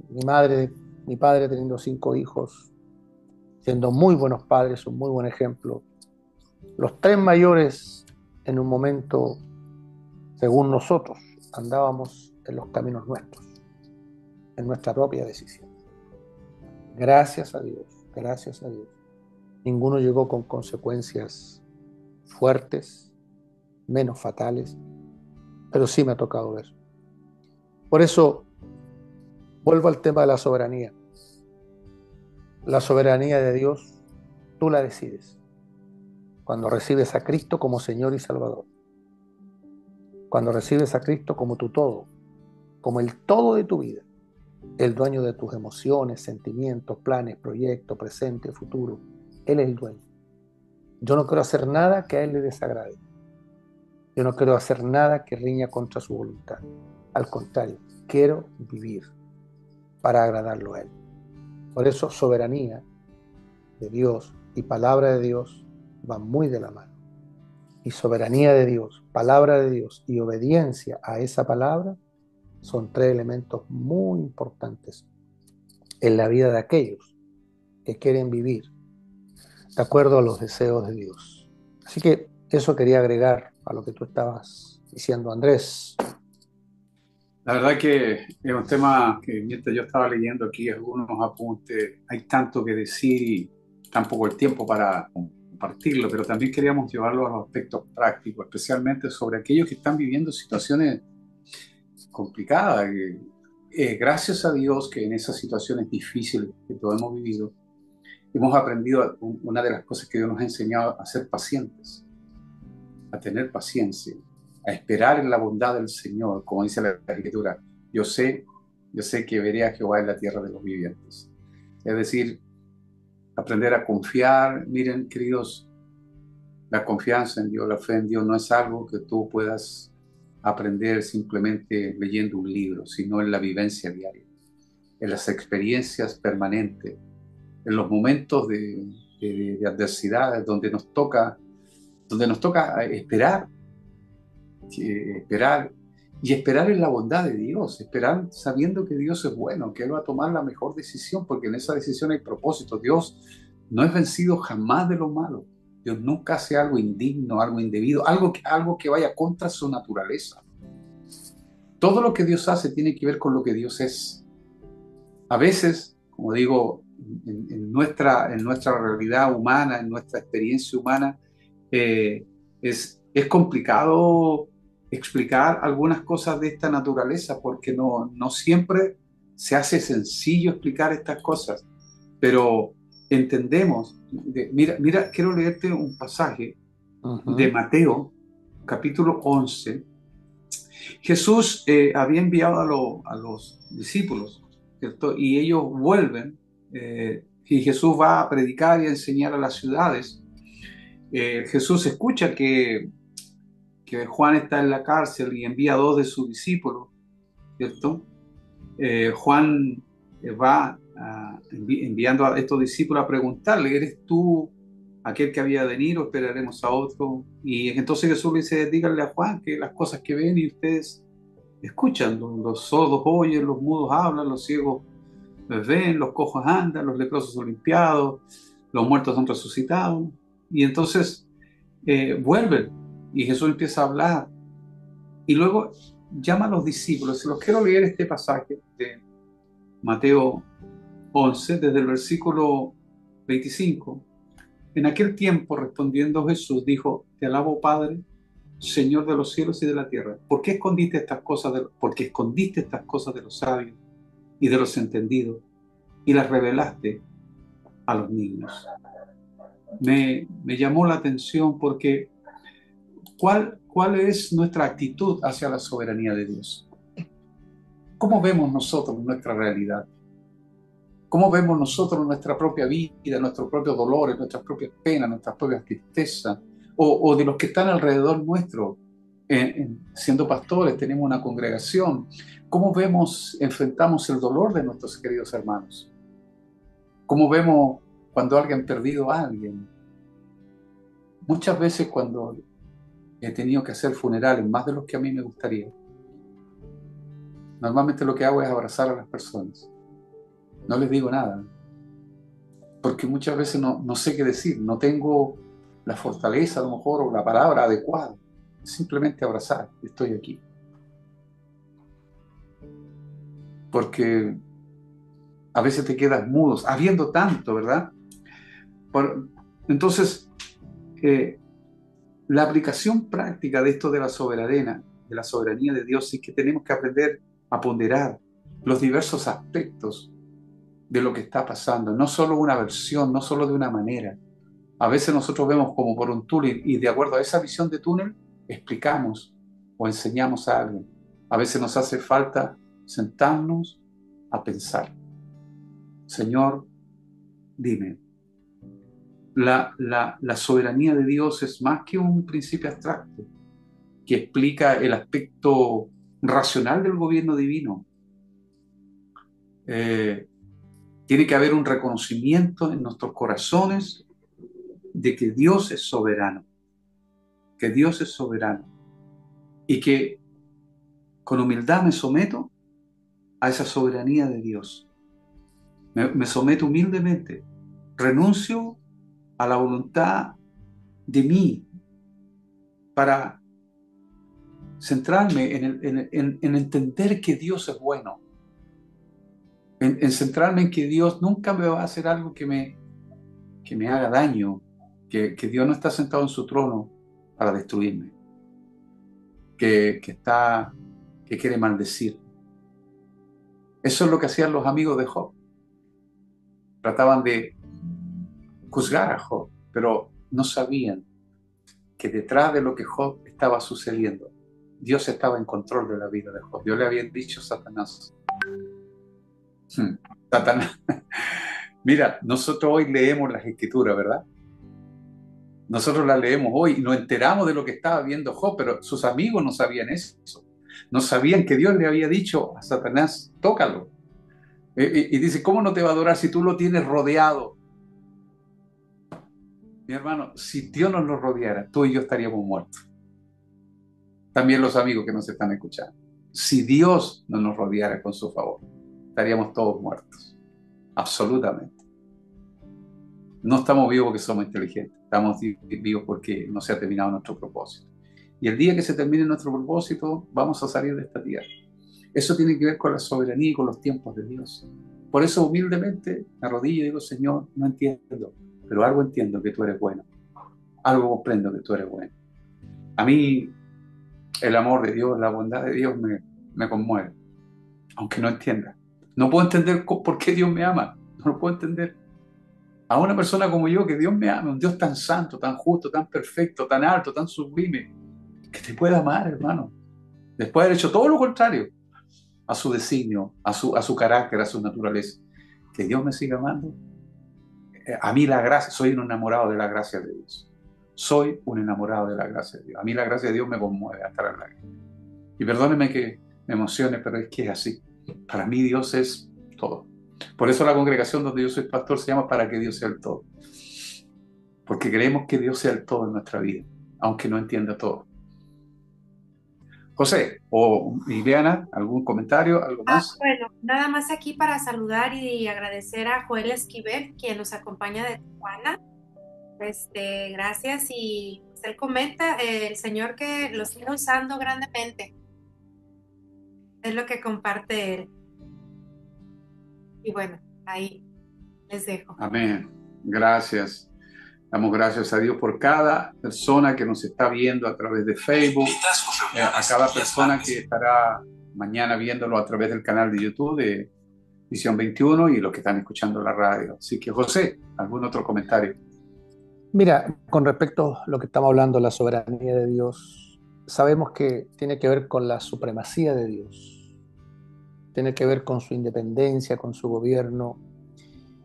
Mi padre teniendo 5 hijos, siendo muy buenos padres, un muy buen ejemplo. Los 3 mayores, en un momento, según nosotros, andábamos en los caminos nuestros, en nuestra propia decisión. Gracias a Dios, gracias a Dios. Ninguno llegó con consecuencias fuertes, menos fatales, pero sí me ha tocado ver. Por eso, vuelvo al tema de la soberanía. La soberanía de Dios, tú la decides cuando recibes a Cristo como Señor y Salvador. Cuando recibes a Cristo como tu todo, como el todo de tu vida, el dueño de tus emociones, sentimientos, planes, proyectos, presente, futuro. Él es el dueño. Yo no quiero hacer nada que a Él le desagrade. Yo no quiero hacer nada que riña contra su voluntad. Al contrario, quiero vivir para agradarlo a Él. Por eso, soberanía de Dios y palabra de Dios van muy de la mano. Y soberanía de Dios, palabra de Dios y obediencia a esa palabra son 3 elementos muy importantes en la vida de aquellos que quieren vivir de acuerdo a los deseos de Dios. Así que eso quería agregar a lo que tú estabas diciendo, Andrés. La verdad que es un tema que mientras yo estaba leyendo aquí algunos apuntes, hay tanto que decir y tampoco el tiempo para compartirlo, pero también queríamos llevarlo a los aspectos prácticos, especialmente sobre aquellos que están viviendo situaciones complicadas. Gracias a Dios que en esas situaciones difíciles que todos hemos vivido, hemos aprendido una de las cosas que Dios nos ha enseñado a ser pacientes, a tener paciencia, a esperar en la bondad del Señor, como dice la Escritura. Yo sé que veré a Jehová en la tierra de los vivientes. Es decir, aprender a confiar. Miren, queridos, la confianza en Dios, la fe en Dios no es algo que tú puedas aprender simplemente leyendo un libro, sino en la vivencia diaria, en las experiencias permanentes, en los momentos de adversidad, donde nos toca esperar y esperar en la bondad de Dios, esperar sabiendo que Dios es bueno, que Él va a tomar la mejor decisión, porque en esa decisión hay propósito. Dios no es vencido jamás de lo malo. Dios nunca hace algo indigno, algo indebido, algo que vaya contra su naturaleza. Todo lo que Dios hace tiene que ver con lo que Dios es. A veces, como digo, en nuestra realidad humana, en nuestra experiencia humana, es complicado explicar algunas cosas de esta naturaleza, porque no siempre se hace sencillo explicar estas cosas, pero entendemos. Mira, quiero leerte un pasaje de Mateo, capítulo 11. Jesús había enviado a los discípulos, ¿cierto? Y ellos vuelven, y Jesús va a predicar y a enseñar a las ciudades. Jesús escucha que Juan está en la cárcel y envía a 2 de sus discípulos, ¿cierto? Juan va enviando a estos discípulos a preguntarle: ¿eres tú aquel que había de venir o esperaremos a otro? Y entonces Jesús le dice: díganle a Juan que las cosas que ven y ustedes escuchan, los sordos oyen, los mudos hablan, los ciegos ven, los cojos andan, los leprosos son limpiados, los muertos son resucitados. Y entonces vuelven Y Jesús empieza a hablar. Y luego llama a los discípulos. Se los quiero leer este pasaje de Mateo 11, desde el versículo 25. En aquel tiempo, respondiendo Jesús, dijo: Te alabo, Padre, Señor de los cielos y de la tierra. Porque escondiste estas cosas de los sabios y de los entendidos y las revelaste a los niños. Me llamó la atención porque ¿cuál es nuestra actitud hacia la soberanía de Dios? ¿Cómo vemos nosotros nuestra realidad? ¿Cómo vemos nosotros nuestra propia vida, nuestros propios dolores, nuestras propias penas, nuestras propias tristezas? O de los que están alrededor nuestro, siendo pastores, tenemos una congregación. ¿Cómo enfrentamos el dolor de nuestros queridos hermanos? ¿Cómo vemos cuando alguien ha perdido a alguien? Muchas veces cuando he tenido que hacer funerales, más de los que a mí me gustaría, normalmente lo que hago es abrazar a las personas. No les digo nada, porque muchas veces no sé qué decir, no tengo la fortaleza a lo mejor o la palabra adecuada. Simplemente abrazar, estoy aquí. Porque a veces te quedas mudos, habiendo tanto, ¿verdad? Entonces, la aplicación práctica de esto de la soberanía de Dios, es que tenemos que aprender a ponderar los diversos aspectos de lo que está pasando, no solo una versión, no solo de una manera. A veces nosotros vemos como por un túnel y de acuerdo a esa visión de túnel explicamos o enseñamos a alguien. A veces nos hace falta sentarnos a pensar. Señor, dime, la soberanía de Dios es más que un principio abstracto que explica el aspecto racional del gobierno divino. Tiene que haber un reconocimiento en nuestros corazones de que Dios es soberano, y que con humildad me someto a esa soberanía de Dios. Me someto humildemente, renuncio a la voluntad de mí para centrarme en entender que Dios es bueno, en centrarme en que Dios nunca me va a hacer algo que me haga daño, que Dios no está sentado en su trono para destruirme, que quiere maldecir. Eso es lo que hacían los amigos de Job. Trataban de juzgar a Job, pero no sabían que detrás de lo que Job estaba sucediendo, Dios estaba en control de la vida de Job. Dios le había dicho: Satanás, mira, nosotros hoy leemos las Escrituras, ¿verdad? Nosotros las leemos hoy y nos enteramos de lo que estaba viendo Job, pero sus amigos no sabían eso. No sabían que Dios le había dicho a Satanás: tócalo. Y dice: ¿cómo no te va a adorar si tú lo tienes rodeado? Mi hermano, si Dios nos lo rodeara, tú y yo estaríamos muertos. También los amigos que nos están escuchando. Si Dios no nos rodeara con su favor, estaríamos todos muertos. Absolutamente. No estamos vivos porque somos inteligentes. Estamos vivos porque no se ha terminado nuestro propósito. Y el día que se termine nuestro propósito, vamos a salir de esta tierra. Eso tiene que ver con la soberanía y con los tiempos de Dios. Por eso humildemente me arrodillo y digo: Señor, no entiendo, pero algo entiendo que tú eres bueno. Algo comprendo que tú eres bueno. A mí el amor de Dios, la bondad de Dios me conmueve, aunque no entienda. No puedo entender por qué Dios me ama. No lo puedo entender. A una persona como yo, que Dios me ama, un Dios tan santo, tan justo, tan perfecto, tan alto, tan sublime, que te pueda amar, hermano, después de haber hecho todo lo contrario a su designio, a su carácter, a su naturaleza. Que Dios me siga amando. A mí la gracia, soy un enamorado de la gracia de Dios. Soy un enamorado de la gracia de Dios. A mí la gracia de Dios me conmueve hasta la lágrima. Y perdóneme que me emocione, pero es que es así. Para mí Dios es todo. Por eso la congregación donde yo soy pastor se llama Para que Dios sea el todo. Porque queremos que Dios sea el todo en nuestra vida, aunque no entienda todo. José o Viviana, ¿algún comentario, algo más? Bueno, nada más aquí para saludar y agradecer a Joel Esquivel, quien nos acompaña de Tijuana. Gracias, y él comenta, el Señor que lo sigue usando grandemente. Es lo que comparte él. Y bueno, ahí les dejo. Amén. Gracias. Damos gracias a Dios por cada persona que nos está viendo a través de Facebook, a cada persona que estará mañana viéndolo a través del canal de YouTube de Visión 21 y los que están escuchando la radio. Así que, José, ¿algún otro comentario? Mira, con respecto a lo que estamos hablando, la soberanía de Dios, sabemos que tiene que ver con la supremacía de Dios, tiene que ver con su independencia, con su gobierno,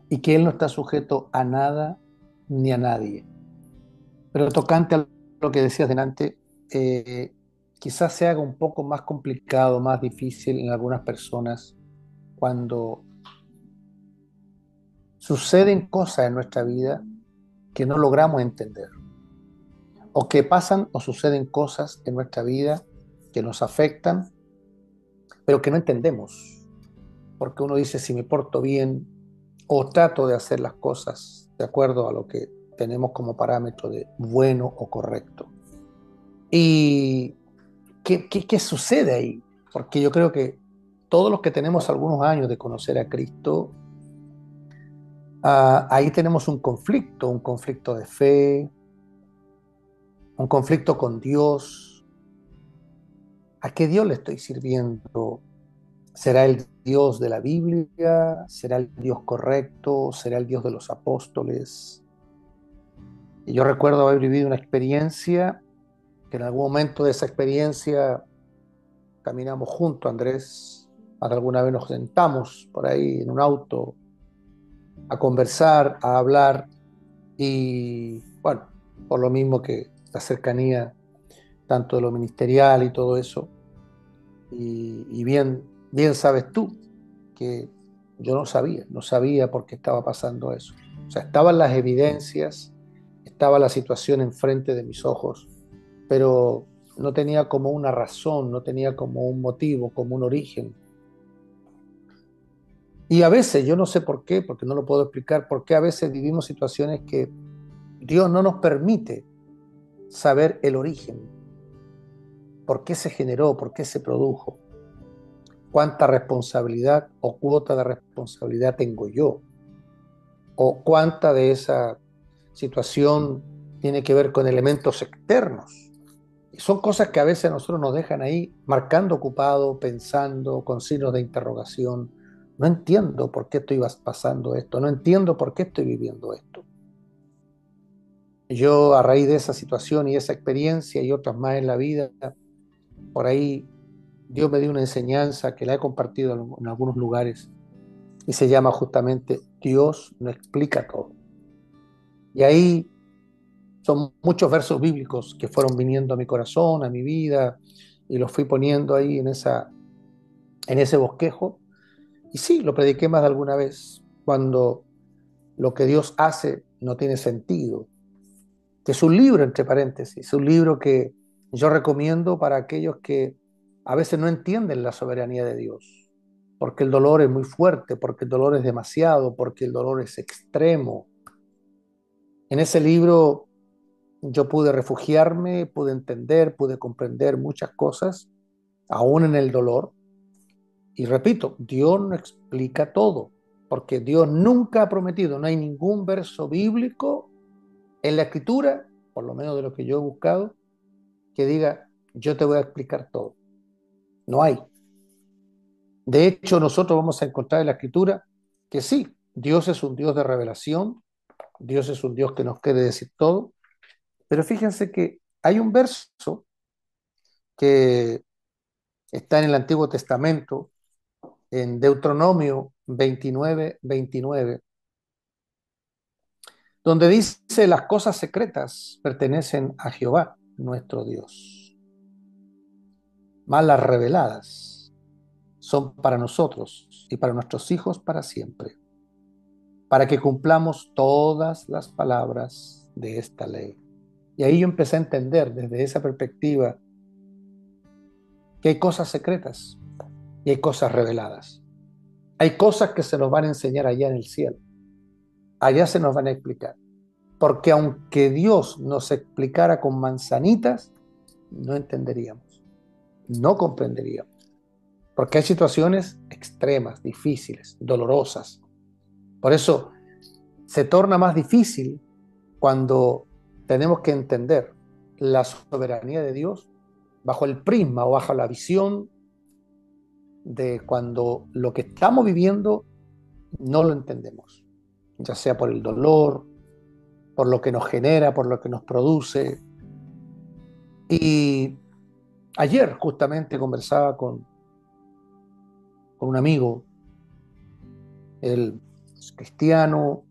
y que Él no está sujeto a nada ni a nadie. Pero tocante a lo que decías delante, quizás se haga un poco más complicado, más difícil en algunas personas cuando suceden cosas en nuestra vida que no logramos entender, o que pasan o suceden cosas en nuestra vida que nos afectan, pero que no entendemos, porque uno dice, si me porto bien o trato de hacer las cosas de acuerdo a lo que tenemos como parámetro de bueno o correcto. ¿Y qué sucede ahí? Porque yo creo que todos los que tenemos algunos años de conocer a Cristo, ahí tenemos un conflicto de fe, un conflicto con Dios. ¿A qué Dios le estoy sirviendo? ¿Será el Dios de la Biblia? ¿Será el Dios correcto? ¿Será el Dios de los apóstoles? Y yo recuerdo haber vivido una experiencia, que en algún momento de esa experiencia caminamos juntos, Andrés, alguna vez nos sentamos por ahí en un auto a conversar, a hablar, y bueno, por lo mismo que la cercanía tanto de lo ministerial y todo eso, y bien sabes tú que yo no sabía por qué estaba pasando eso. O sea, estaban las evidencias, estaba la situación enfrente de mis ojos, pero no tenía como una razón, no tenía como un motivo, como un origen. Y a veces, yo no sé por qué, porque no lo puedo explicar, por qué a veces vivimos situaciones que Dios no nos permite saber el origen, por qué se generó, por qué se produjo, cuánta responsabilidad o cuota de responsabilidad tengo yo, o cuánta de esa situación tiene que ver con elementos externos. Y son cosas que a veces a nosotros nos dejan ahí marcando ocupado, pensando, con signos de interrogación. No entiendo por qué estoy pasando esto, no entiendo por qué estoy viviendo esto. Yo, a raíz de esa situación y esa experiencia y otras más en la vida, por ahí Dios me dio una enseñanza que la he compartido en algunos lugares y se llama justamente Dios no explica todo. Y ahí son muchos versos bíblicos que fueron viniendo a mi corazón, a mi vida, y los fui poniendo ahí en ese bosquejo. Y sí, lo prediqué más de alguna vez, cuando lo que Dios hace no tiene sentido. Que es un libro, entre paréntesis, un libro que yo recomiendo para aquellos que a veces no entienden la soberanía de Dios, porque el dolor es muy fuerte, porque el dolor es demasiado, porque el dolor es extremo. En ese libro yo pude refugiarme, pude entender, pude comprender muchas cosas, aún en el dolor. Y repito, Dios no explica todo, porque Dios nunca ha prometido, no hay ningún verso bíblico en la Escritura, por lo menos de lo que yo he buscado, que diga, yo te voy a explicar todo. No hay. De hecho, nosotros vamos a encontrar en la Escritura que sí, Dios es un Dios de revelación, Dios es un Dios que nos quiere decir todo, pero fíjense que hay un verso que está en el Antiguo Testamento, en Deuteronomio 29, donde dice, las cosas secretas pertenecen a Jehová, nuestro Dios, mas las reveladas son para nosotros y para nuestros hijos para siempre, para que cumplamos todas las palabras de esta ley. Y ahí yo empecé a entender desde esa perspectiva que hay cosas secretas y hay cosas reveladas. Hay cosas que se nos van a enseñar allá en el cielo. Allá se nos van a explicar. porque aunque Dios nos explicara con manzanitas, no entenderíamos, no comprenderíamos, porque hay situaciones extremas, difíciles, dolorosas. Por eso se torna más difícil cuando tenemos que entender la soberanía de Dios bajo el prisma o bajo la visión de cuando lo que estamos viviendo no lo entendemos, ya sea por el dolor, por lo que nos genera, por lo que nos produce. Y ayer justamente conversaba con un amigo, él es cristiano,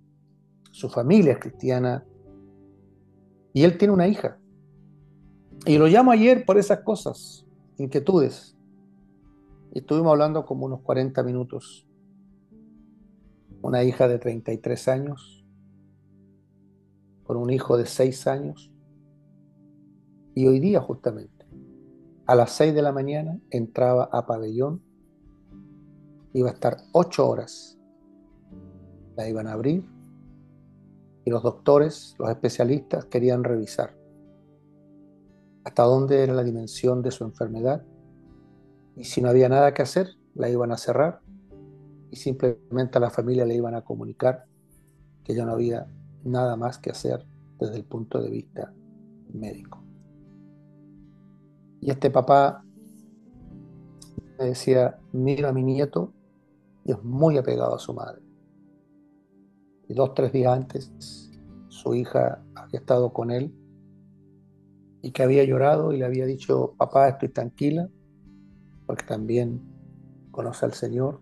su familia es cristiana, y él tiene una hija. Y lo llamo ayer por esas cosas, inquietudes. Y estuvimos hablando como unos 40 minutos. Una hija de 33 años, con un hijo de 6 años. Y hoy día justamente, a las 6 de la mañana, entraba a pabellón, iba a estar 8 horas. La iban a abrir y los doctores, los especialistas querían revisar hasta dónde era la dimensión de su enfermedad, y si no había nada que hacer, la iban a cerrar y simplemente a la familia le iban a comunicar que ya no había nada más que hacer desde el punto de vista médico. Y este papá me decía, mira a mi nieto, y es muy apegado a su madre. Y 2, 3 días antes, su hija había estado con él y que había llorado y le había dicho, papá, estoy tranquila, porque también conoce al Señor,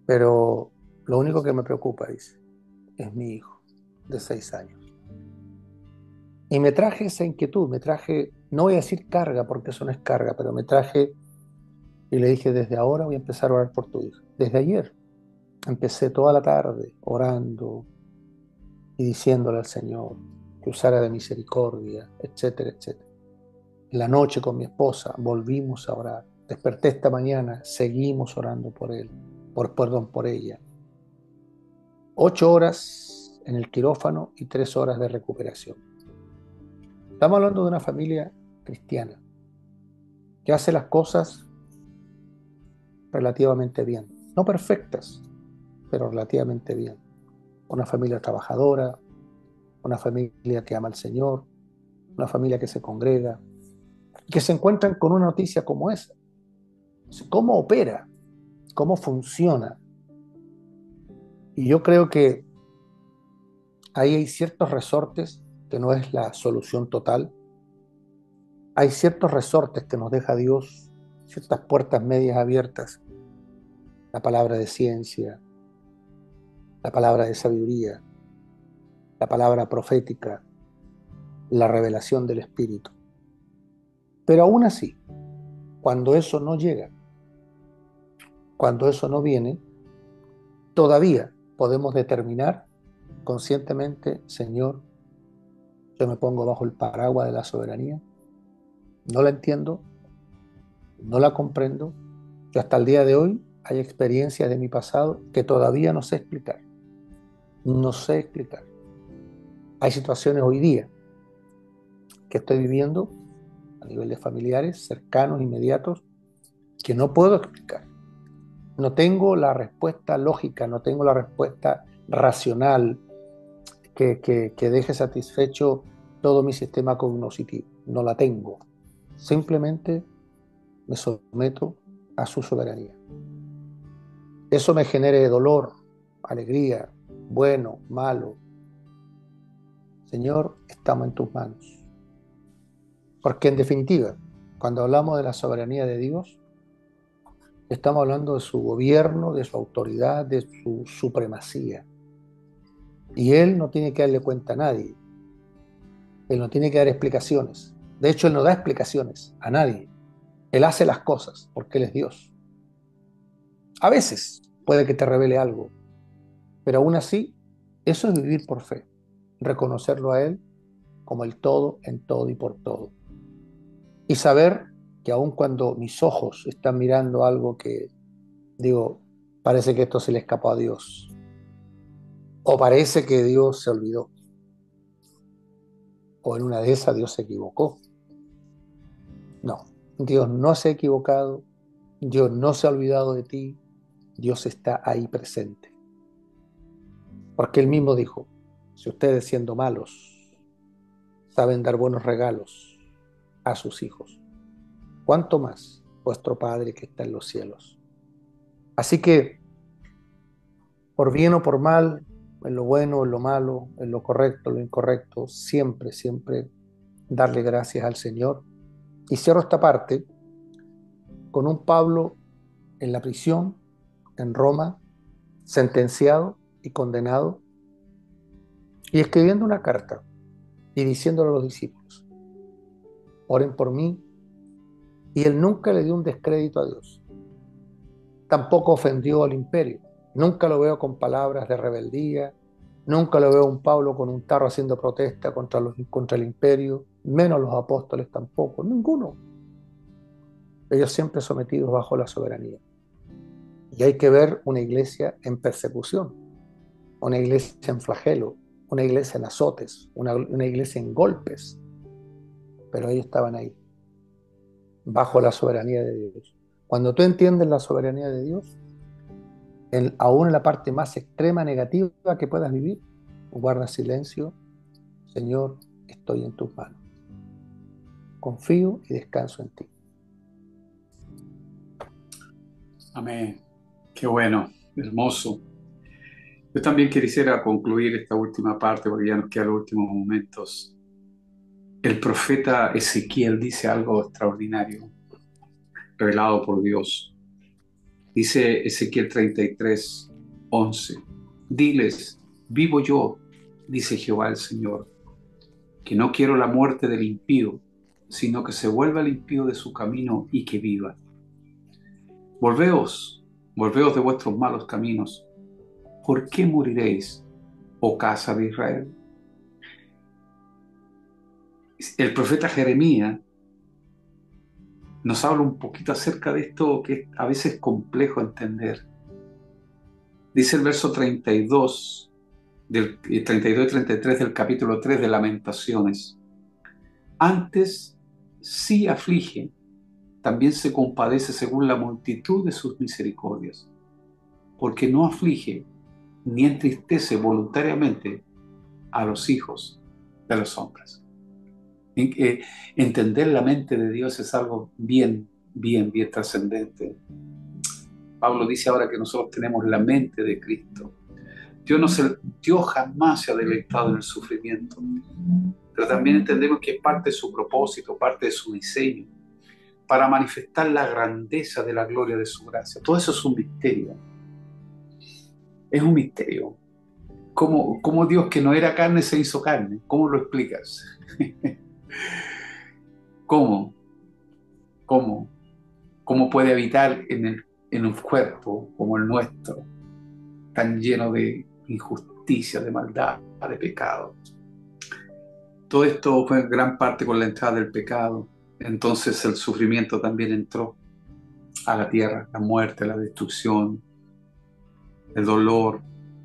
pero lo único que me preocupa, dice, es mi hijo de 6 años. Y me traje esa inquietud, me traje, no voy a decir carga, porque eso no es carga, pero me traje y le dije, desde ahora voy a empezar a orar por tu hija. Desde ayer empecé toda la tarde orando y diciéndole al Señor que usara de misericordia, etcétera, etcétera. En la noche con mi esposa volvimos a orar. Desperté esta mañana, seguimos orando por él, por ella. 8 horas en el quirófano y 3 horas de recuperación. Estamos hablando de una familia cristiana que hace las cosas relativamente bien. No perfectas, pero relativamente bien. Una familia trabajadora, una familia que ama al Señor, una familia que se congrega, que se encuentran con una noticia como esa. ¿Cómo opera? ¿Cómo funciona? Y yo creo que ahí hay ciertos resortes que no es la solución total. Hay ciertos resortes que nos deja Dios, ciertas puertas medias abiertas. La palabra de ciencia, la palabra de sabiduría, la palabra profética, la revelación del Espíritu. Pero aún así, cuando eso no llega, cuando eso no viene, todavía podemos determinar conscientemente, Señor, yo me pongo bajo el paraguas de la soberanía, no la entiendo, no la comprendo, yo hasta el día de hoy hay experiencias de mi pasado que todavía no sé explicar, no sé explicar. Hay situaciones hoy día que estoy viviendo a nivel de familiares, cercanos, inmediatos, que no puedo explicar. No tengo la respuesta lógica, no tengo la respuesta racional que deje satisfecho todo mi sistema cognitivo. No la tengo. Simplemente me someto a su soberanía. Eso me genere dolor, alegría, bueno, malo. Señor, estamos en tus manos. Porque en definitiva, cuando hablamos de la soberanía de Dios, estamos hablando de su gobierno, de su autoridad, de su supremacía. Y Él no tiene que darle cuenta a nadie. Él no tiene que dar explicaciones. De hecho, Él no da explicaciones a nadie. Él hace las cosas porque Él es Dios. A veces puede que te revele algo, pero aún así, eso es vivir por fe. Reconocerlo a Él como el todo, en todo y por todo. Y saber que aun cuando mis ojos están mirando algo que, digo, parece que esto se le escapó a Dios, o parece que Dios se olvidó, o en una de esas Dios se equivocó. No, Dios no se ha equivocado, Dios no se ha olvidado de ti, Dios está ahí presente. Porque Él mismo dijo, si ustedes siendo malos saben dar buenos regalos a sus hijos, ¿cuánto más vuestro Padre que está en los cielos? Así que, por bien o por mal, en lo bueno, en lo malo, en lo correcto, en lo incorrecto, siempre, siempre darle gracias al Señor. Y cierro esta parte con un Pablo en la prisión, en Roma, sentenciado y condenado, y escribiendo una carta y diciéndole a los discípulos, oren por mí, y él nunca le dio un descrédito a Dios, tampoco ofendió al imperio, nunca lo veo con palabras de rebeldía, nunca lo veo a un Pablo con un tarro haciendo protesta contra el imperio, menos los apóstoles tampoco, ninguno. Ellos siempre sometidos bajo la soberanía. Y hay que ver una iglesia en persecución, una iglesia en flagelo, una iglesia en azotes, una iglesia en golpes, pero ellos estaban ahí, bajo la soberanía de Dios. Cuando tú entiendes la soberanía de Dios, aún en la parte más extrema negativa que puedas vivir, guarda silencio, Señor, estoy en tus manos. Confío y descanso en ti. Amén. Qué bueno, hermoso. Yo también quisiera concluir esta última parte porque ya nos quedan los últimos momentos. El profeta Ezequiel dice algo extraordinario, revelado por Dios. Dice Ezequiel 33:11. Diles, vivo yo, dice Jehová el Señor, que no quiero la muerte del impío, sino que se vuelva el impío de su camino y que viva. Volveos de vuestros malos caminos. ¿Por qué moriréis, oh casa de Israel? El profeta Jeremías nos habla un poquito acerca de esto que a veces es complejo entender. Dice el verso 32 y 33 del capítulo 3 de Lamentaciones. Antes sí aflige, también se compadece según la multitud de sus misericordias, porque no aflige ni entristece voluntariamente a los hijos de los hombres. Entender la mente de Dios es algo bien trascendente. Pablo dice ahora que nosotros tenemos la mente de Cristo. Dios jamás se ha deleitado en el sufrimiento, pero también entendemos que es parte de su propósito, parte de su diseño, para manifestar la grandeza de la gloria de su gracia. Todo eso es un misterio. Es un misterio. ¿Cómo Dios, que no era carne, se hizo carne? ¿Cómo lo explicas? ¿Cómo puede habitar en un cuerpo como el nuestro, tan lleno de injusticia, de maldad, de pecado? Todo esto fue en gran parte con la entrada del pecado. Entonces el sufrimiento también entró a la tierra, la muerte, la destrucción, el dolor,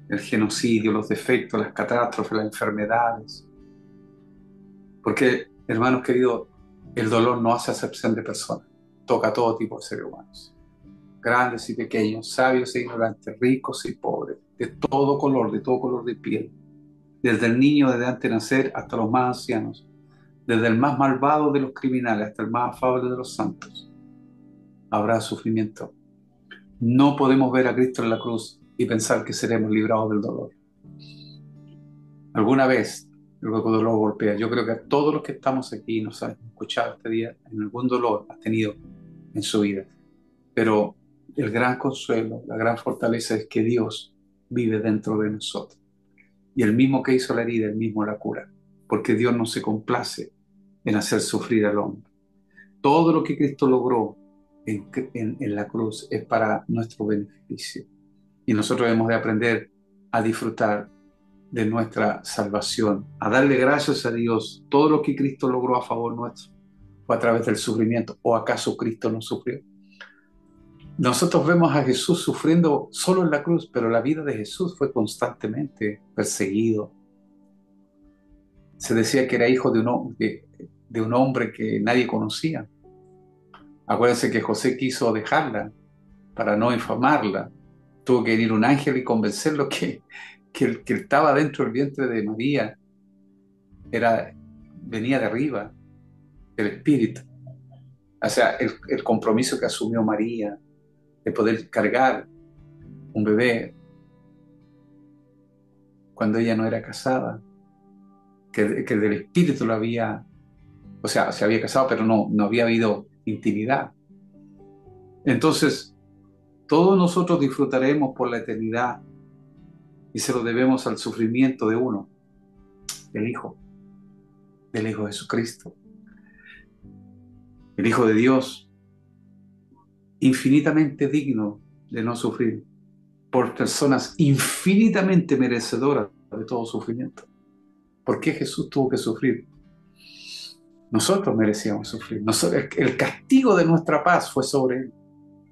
el genocidio, los defectos, las catástrofes, las enfermedades. Porque, hermanos queridos, el dolor no hace acepción de personas, toca a todo tipo de seres humanos, grandes y pequeños, sabios e ignorantes, ricos y pobres, de todo color de piel, desde el niño desde antes de nacer hasta los más ancianos, desde el más malvado de los criminales hasta el más afable de los santos. Habrá sufrimiento. No podemos ver a Cristo en la cruz y pensar que seremos librados del dolor. Alguna vez el dolor golpea. Yo creo que a todos los que estamos aquí nos han escuchado este día, en algún dolor has tenido en su vida. Pero el gran consuelo, la gran fortaleza es que Dios vive dentro de nosotros. Y el mismo que hizo la herida, el mismo la cura. Porque Dios no se complace en hacer sufrir al hombre. Todo lo que Cristo logró en la cruz es para nuestro beneficio. Y nosotros debemos de aprender a disfrutar de nuestra salvación, a darle gracias a Dios. Todo lo que Cristo logró a favor nuestro fue a través del sufrimiento. ¿O acaso Cristo no sufrió? Nosotros vemos a Jesús sufriendo solo en la cruz, pero la vida de Jesús fue constantemente perseguido, Se decía que era hijo de un hombre que nadie conocía. Acuérdense que José quiso dejarla para no infamarla. Tuvo que venir un ángel y convencerlo que el que estaba dentro del vientre de María venía de arriba, del Espíritu. O sea, el compromiso que asumió María de poder cargar un bebé cuando ella no era casada, que del Espíritu lo había, o sea, se había casado, pero no había habido intimidad. Entonces, todos nosotros disfrutaremos por la eternidad y se lo debemos al sufrimiento de uno, del Hijo Jesucristo, el Hijo de Dios, infinitamente digno de no sufrir, por personas infinitamente merecedoras de todo sufrimiento. ¿Por qué Jesús tuvo que sufrir? Nosotros merecíamos sufrir. El castigo de nuestra paz fue sobre Él.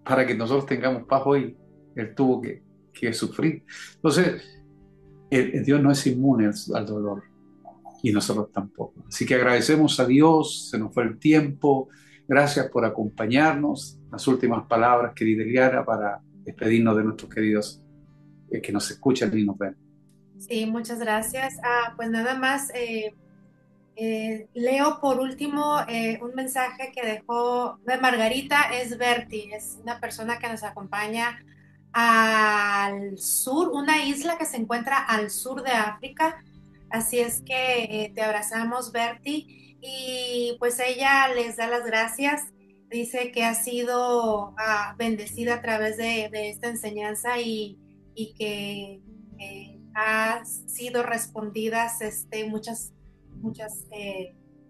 Para que nosotros tengamos paz hoy, Él tuvo que sufrir. Entonces, Dios no es inmune al dolor, y nosotros tampoco. Así que agradecemos a Dios, se nos fue el tiempo. Gracias por acompañarnos. Las últimas palabras, querida Eliana, para despedirnos de nuestros queridos que nos escuchan y nos ven. Sí, muchas gracias. Pues nada más, leo por último un mensaje que dejó de Margarita Esberti. Es una persona que nos acompaña al sur, una isla que se encuentra al sur de África. Así es que te abrazamos, Berti, y pues ella les da las gracias. Dice que ha sido bendecida a través de esta enseñanza y que ha sido respondidas muchas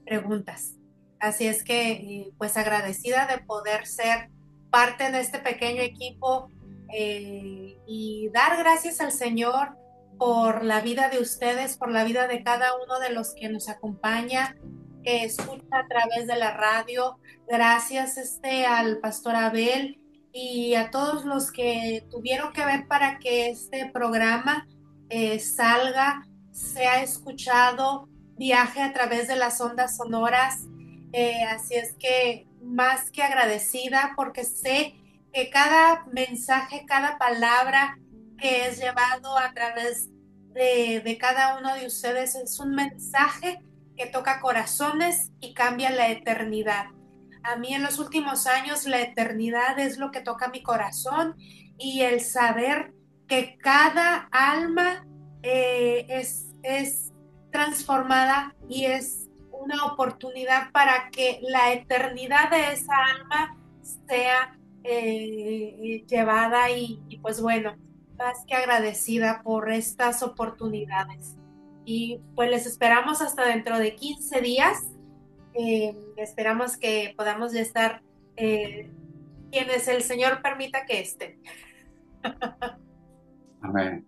preguntas. Así es que pues agradecida de poder ser parte de este pequeño equipo y dar gracias al Señor por la vida de ustedes, por la vida de cada uno de los que nos acompaña, que escucha a través de la radio. Gracias al pastor Abel y a todos los que tuvieron que ver para que este programa salga, sea escuchado, viaje a través de las ondas sonoras. Así es que más que agradecida, porque sé que cada mensaje, cada palabra que es llevado a través de cada uno de ustedes es un mensaje que toca corazones y cambia la eternidad. A mí en los últimos años la eternidad es lo que toca mi corazón, y el saber que cada alma es transformada y es una oportunidad para que la eternidad de esa alma sea llevada y pues bueno, más que agradecida por estas oportunidades. Y pues les esperamos hasta dentro de 15 días. Esperamos que podamos ya estar quienes el Señor permita que estén. Amén.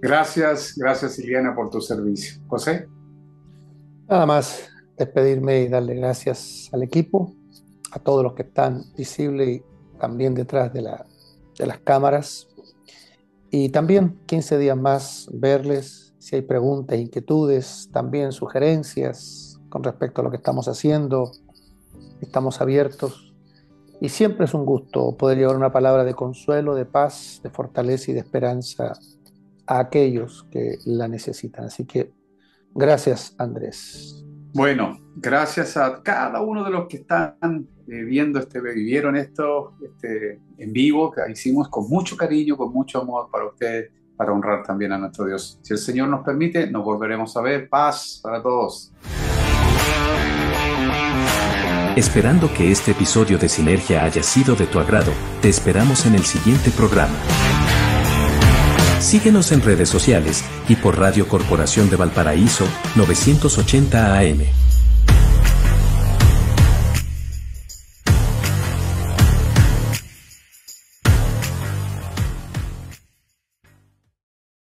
Gracias Liliana por tu servicio. José. Nada más despedirme y darle gracias al equipo, a todos los que están visibles y también detrás de las cámaras. Y también 15 días más verles, si hay preguntas, inquietudes, también sugerencias con respecto a lo que estamos haciendo. Estamos abiertos y siempre es un gusto poder llevar una palabra de consuelo, de paz, de fortaleza y de esperanza a aquellos que la necesitan. Así que gracias, Andrés. Bueno, gracias a cada uno de los que están vivieron esto en vivo, que hicimos con mucho cariño, con mucho amor para ustedes, para honrar también a nuestro Dios. Si el Señor nos permite, nos volveremos a ver. Paz para todos. Esperando que este episodio de Sinergia haya sido de tu agrado, te esperamos en el siguiente programa. Síguenos en redes sociales y por Radio Corporación de Valparaíso 980 AM.